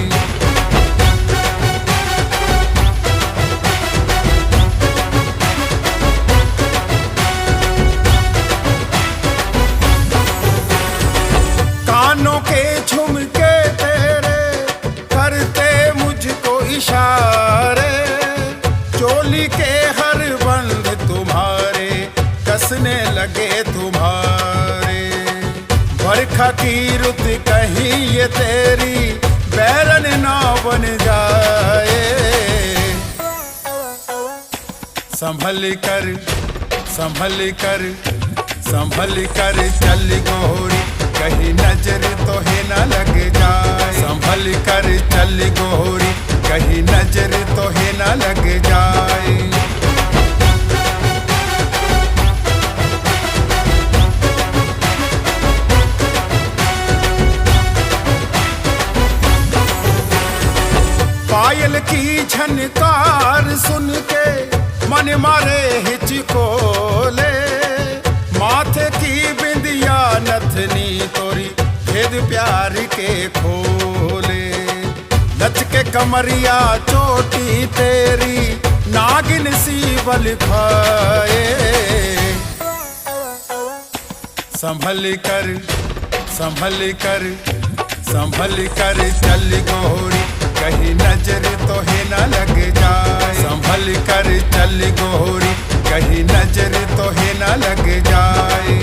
कानों के झुमके तेरे करते मुझको इशारे चोली के हर बंद तुम्हारे कसने लगे तुम्हारे बरखा की रुत कहीं ये तेरी बैरन ना बन जाए संभल कर संभल कर संभल कर चल गोरी कहीं नजर तो है न लग जाए संभल कर चल गोरी कहीं नजर तो है न लग जाए पायल की झनकार सुन के मन मारे हिचकोले माथे की बिंदिया नथनी तोरी भेद प्यार के खोले लचके कमरिया चोटी तेरी नागिन सी बल खाए। संभल कर संभल कर संभल कर चल गोरी, कहीं नजर तो ही न लग जाए। संभल कर चल गोरी, कहीं नजर तो ही न लग जाए।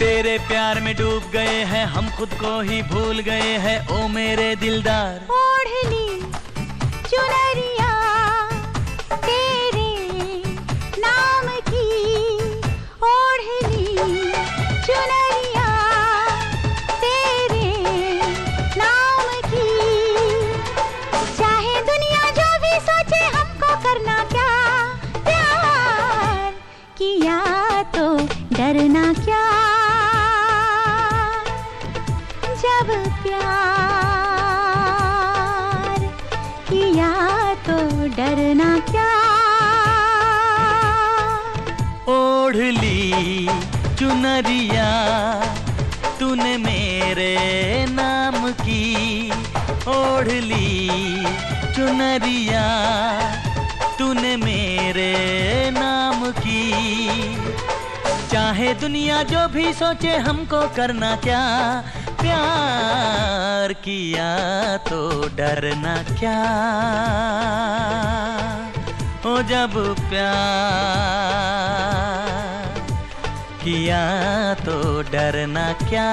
तेरे प्यार में डूब गए हैं हम, खुद को ही भूल गए हैं ओ मेरे दिलदार। ओढ़ ली चुनरिया तेरे नाम की, ओढ़ ली चुनरिया तेरे नाम की। चाहे दुनिया जो भी सोचे हमको करना क्या, प्यार किया तो डरना क्या। जब प्यार किया तो डरना क्या। ओढ़ ली चुनरिया तूने मेरे नाम की, ओढ़ ली चुनरिया तूने मेरे नाम की। चाहे दुनिया जो भी सोचे हमको करना क्या, प्यार किया तो डरना क्या। ओ जब प्यार किया तो डरना क्या।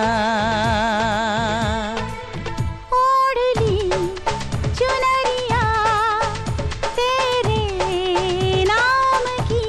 ओढ़ ली चुनरिया तेरे नाम की।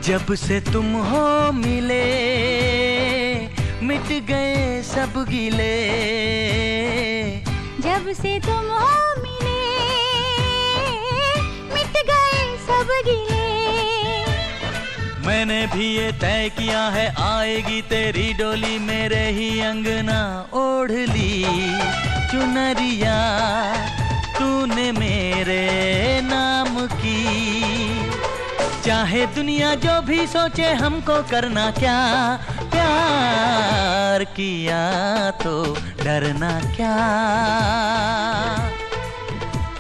जब से तुम हो मिले मिट गए सब गिले। जब से तुम हो मिले मिट गए सब गिले। मैंने भी ये तय किया है आएगी तेरी डोली मेरे ही अंगना। ओढ़ ली चुनरिया तूने मेरे नाम की। चाहे दुनिया जो भी सोचे हमको करना क्या, प्यार किया तो डरना क्या।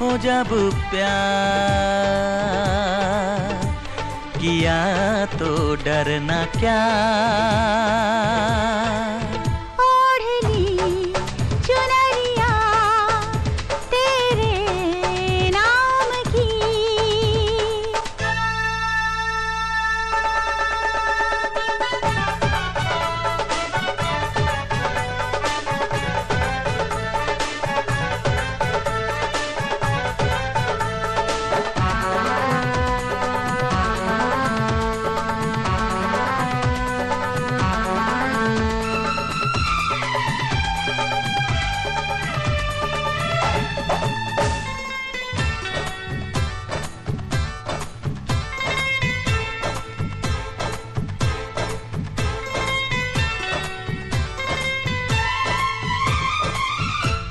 हो जब प्यार किया तो डरना क्या। ओढ़ ली चुनरिया तेरे नाम की।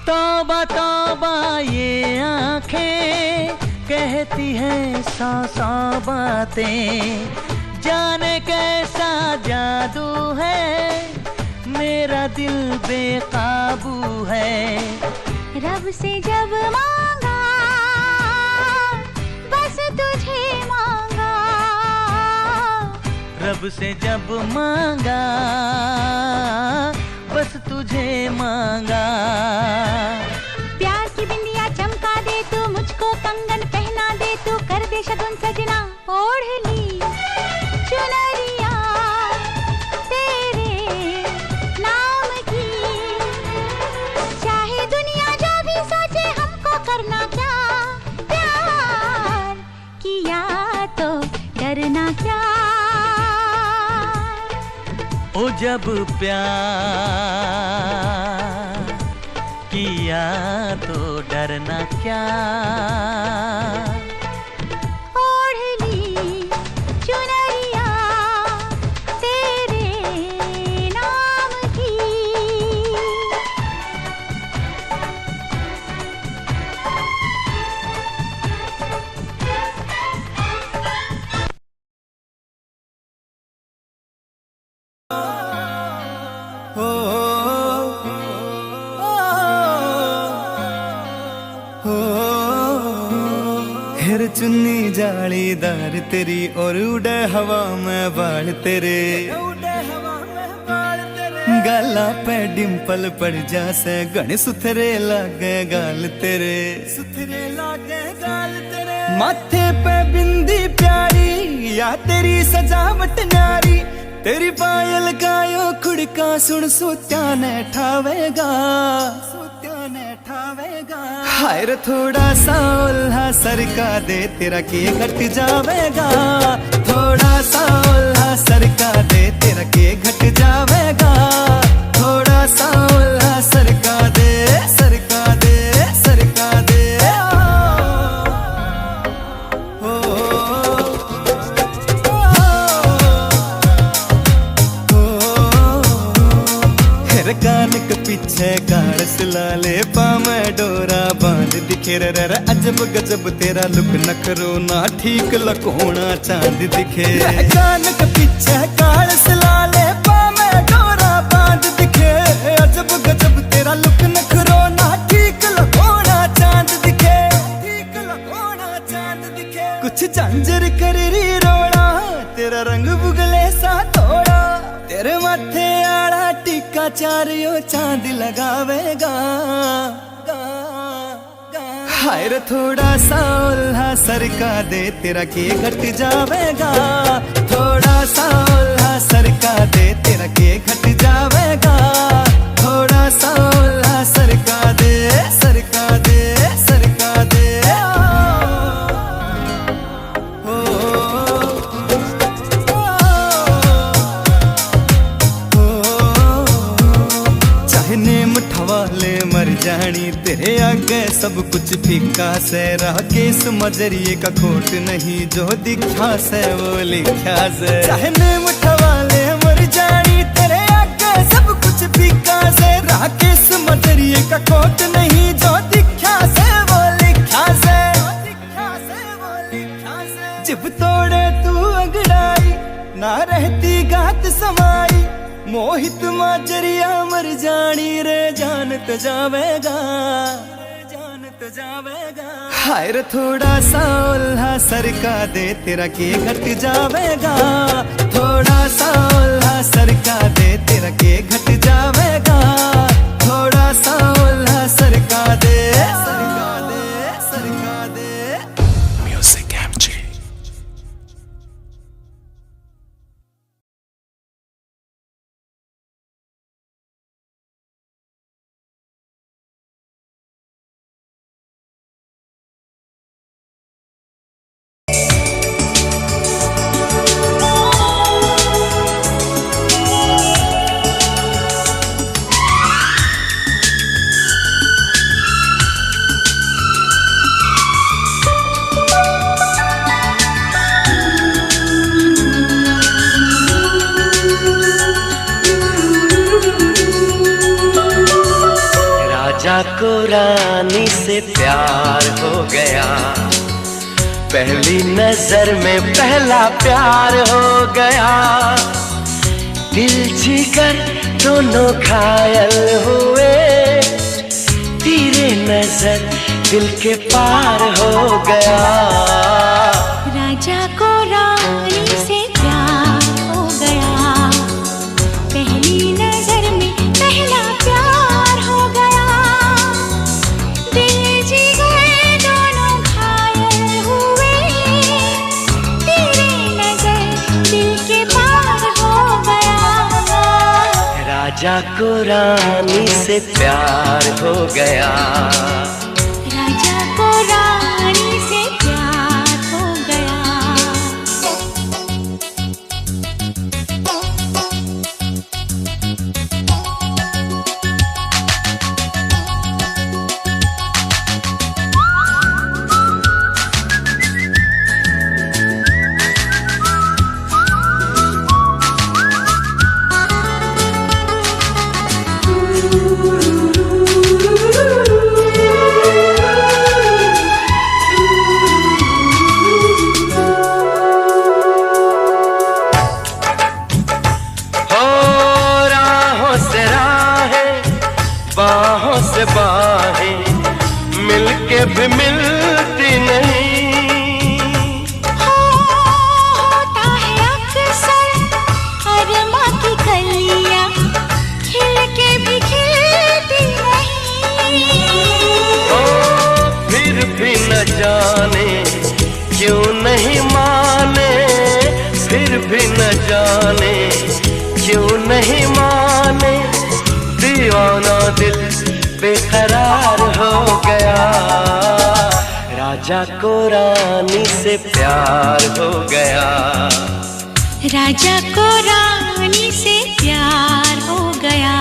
तौबा तौबा ये आंखें कहती हैं सौ सौ बातें, जाने कैसा जादू है, मेरा दिल बेकाबू है। रब से जब मांगा बस तुझे मांगा, रब से जब मांगा बस तुझे मांगा। प्यार की बिंदिया चमका दे तू, मुझको कंगन पहना दे तू, कर दे शगुन सजना ओढ़ ली चुनरिया तेरे नाम की। चाहे दुनिया जो भी सोचे हमको करना क्या, प्यार किया तो डरना क्या। ओ जब प्यार किया तो डरना क्या। ओढ़ ली चुनरिया तेरे नाम की। हेर चुन्नी जालीदार तेरी और उड़े हवा में बाल तेरे, गाला पे डिम्पल पड़ जासे गण सुथरे लागे गाल तेरे, सुथरे लागे गाल तेरे। माथे पे बिंदी प्यारी या तेरी सजावट न्यारी, तेरी पायल गायो खुड़का सुन सुत्या ने ठावेगा, सुत्या ने ठावेगा। हाय रे थोड़ा सा उल्हा सरका दे तेरा के घट जावेगा, थोड़ा सा उल्हा सरका दे तेरा के घट जावेगा, थोड़ा सा उल्हा सरका दे, सरका दे, सरका दे। कान के पीछे गाड़स लाले पामे डोरा बांध दिखे रे रे अजब गजब तेरा लुक नखरो ना ठीक लकोना चांद दिखे। कान के पीछे गाड़स लाले पामे डोरा बांध दिखे, अजब गजब तेरा लुक नखरो ना ठीक लकोना चांद दिखे, ठीक लकोना चांद दिखे। कुछ झांझर कर री रोड़ा तेरा रंग बुगले सा थोड़ा, तेरे माथे आड़ा टीका चारियो चांद लगावेगा। हाय रे थोड़ा सा उल्हा सरका दे तेरा के घट जावेगा, थोड़ा सा उल्हा सरका दे तेरा के घट जावेगा, थोड़ा सा उल्हा सरका दे, सरका दे, सरका दे। वाले मर जानी तेरे आगे सब कुछ फीका से, रहा केस मजरिए का खोट नहीं, जो दिखा से वो लिखा से। चाहने मुठवाले मर जानी तेरे आगे सब कुछ फीका से, रहा केस मजरिए का खोट नहीं, जो दिखा से वो लिखा से, दिखा से वो लिखा से। जब तोड़े तू अंगड़ाई ना रहती गात समाई, मोहित माजरिया मर जानी रे जानत जावेगा, जानत जावेगा। हाय रे थोड़ा सा उल्हा सरका दे तेरा के घट जावेगा, थोड़ा सा उल्हा सरका दे तेरा के घट जावेगा, थोड़ा सा उल्हा सरका दे, सरका दे, सरका दे। Music MG. राजा को रानी से प्यार हो गया, पहली नजर में पहला प्यार हो गया। दिल जिगर दोनों घायल हुए, तेरे नजर दिल के पार हो गया। राजा को रानी से प्यार हो गया, पहली नजर में पहला प्यार हो गया। दिल जिगर दोनों घायल हुए, तेरे नजर दिल के पार हो गया। राजा को रानी से प्यार हो गया, राजा को रानी से प्यार हो गया। बाहों से बाहें मिलके भी मिलती नहीं। होता है अक्सर अरमा की कलियां खिल के भी खिलती नहीं। फिर भी न जाने क्यों नहीं माने, फिर भी न जाने क्यों नहीं माने। दीवाना दिल बेकरार हो गया, राजा को रानी से प्यार हो गया। राजा को रानी से प्यार हो गया।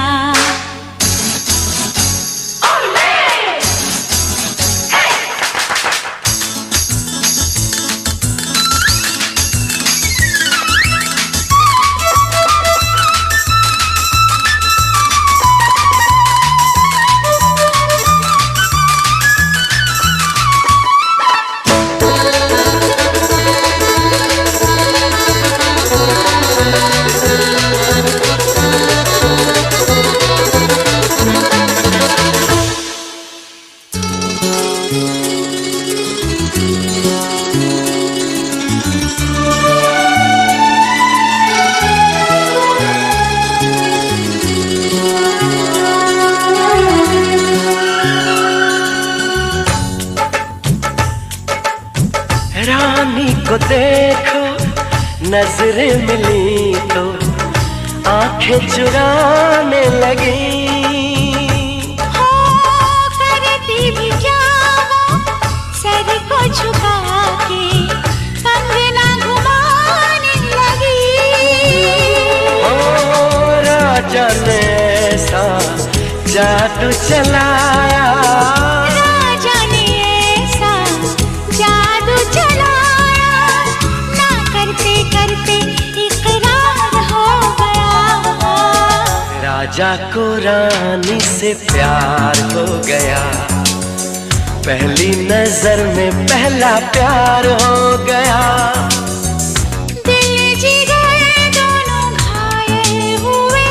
रानी को देखो नजरें मिली तो आंखें चुराने लगी। करती भी क्या वो सर को झुका के कंगना घुमाने लगी। राजा ने ऐसा जादू चलाया, राजा को रानी से प्यार हो गया, पहली नजर में पहला प्यार हो गया। दिल जिगर दोनों घायल हुए,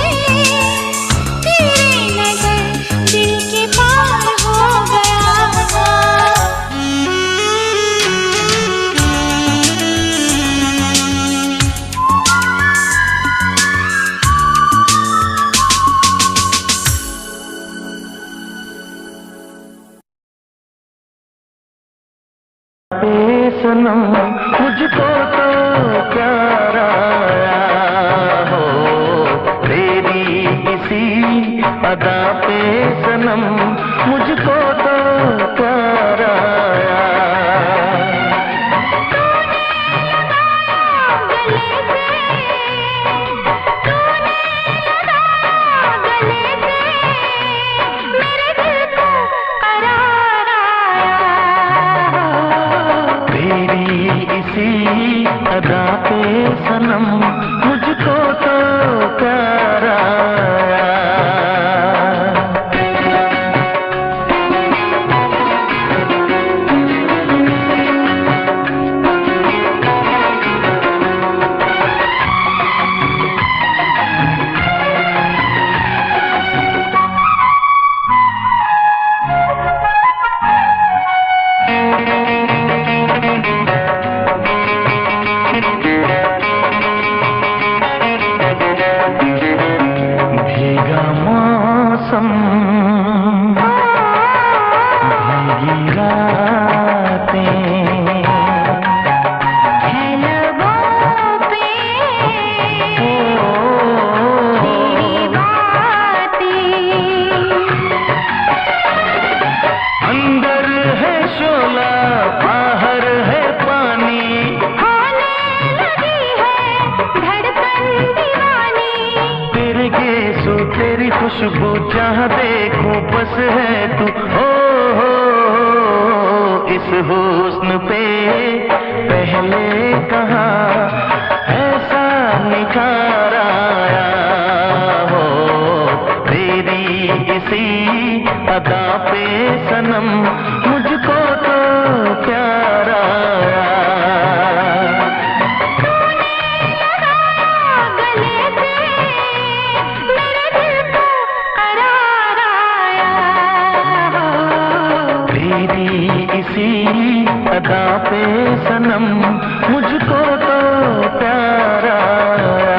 तेरे नजर दिल के पार हो गया। सनम मुझको तो प्यार आया हो, तेरी इसी अदा पे सनम मुझको तो प्यार आया। इसी अदा पे सनम मुझको तो प्यार आया। इस हुस्न पे पहले कहाँ ऐसा निखार आया हो, तेरी इसी अदा पे सनम मुझको तो प्यार आया। इसी अदा पे सनम मुझको तो प्यार आया।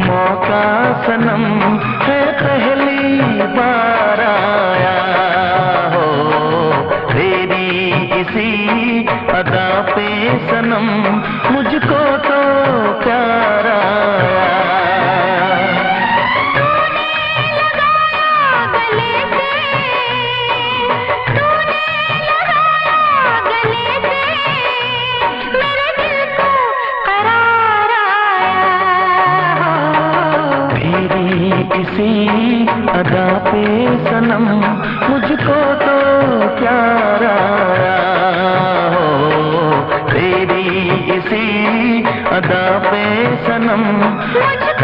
मौका सनम है पहली बार आया हो, तेरी इसी अदा पे सनम मुझको तो प्यार आया। इसी अदा पे सनम मुझको तो प्यार आया हो, तेरी इसी अदा पे सनम मुझको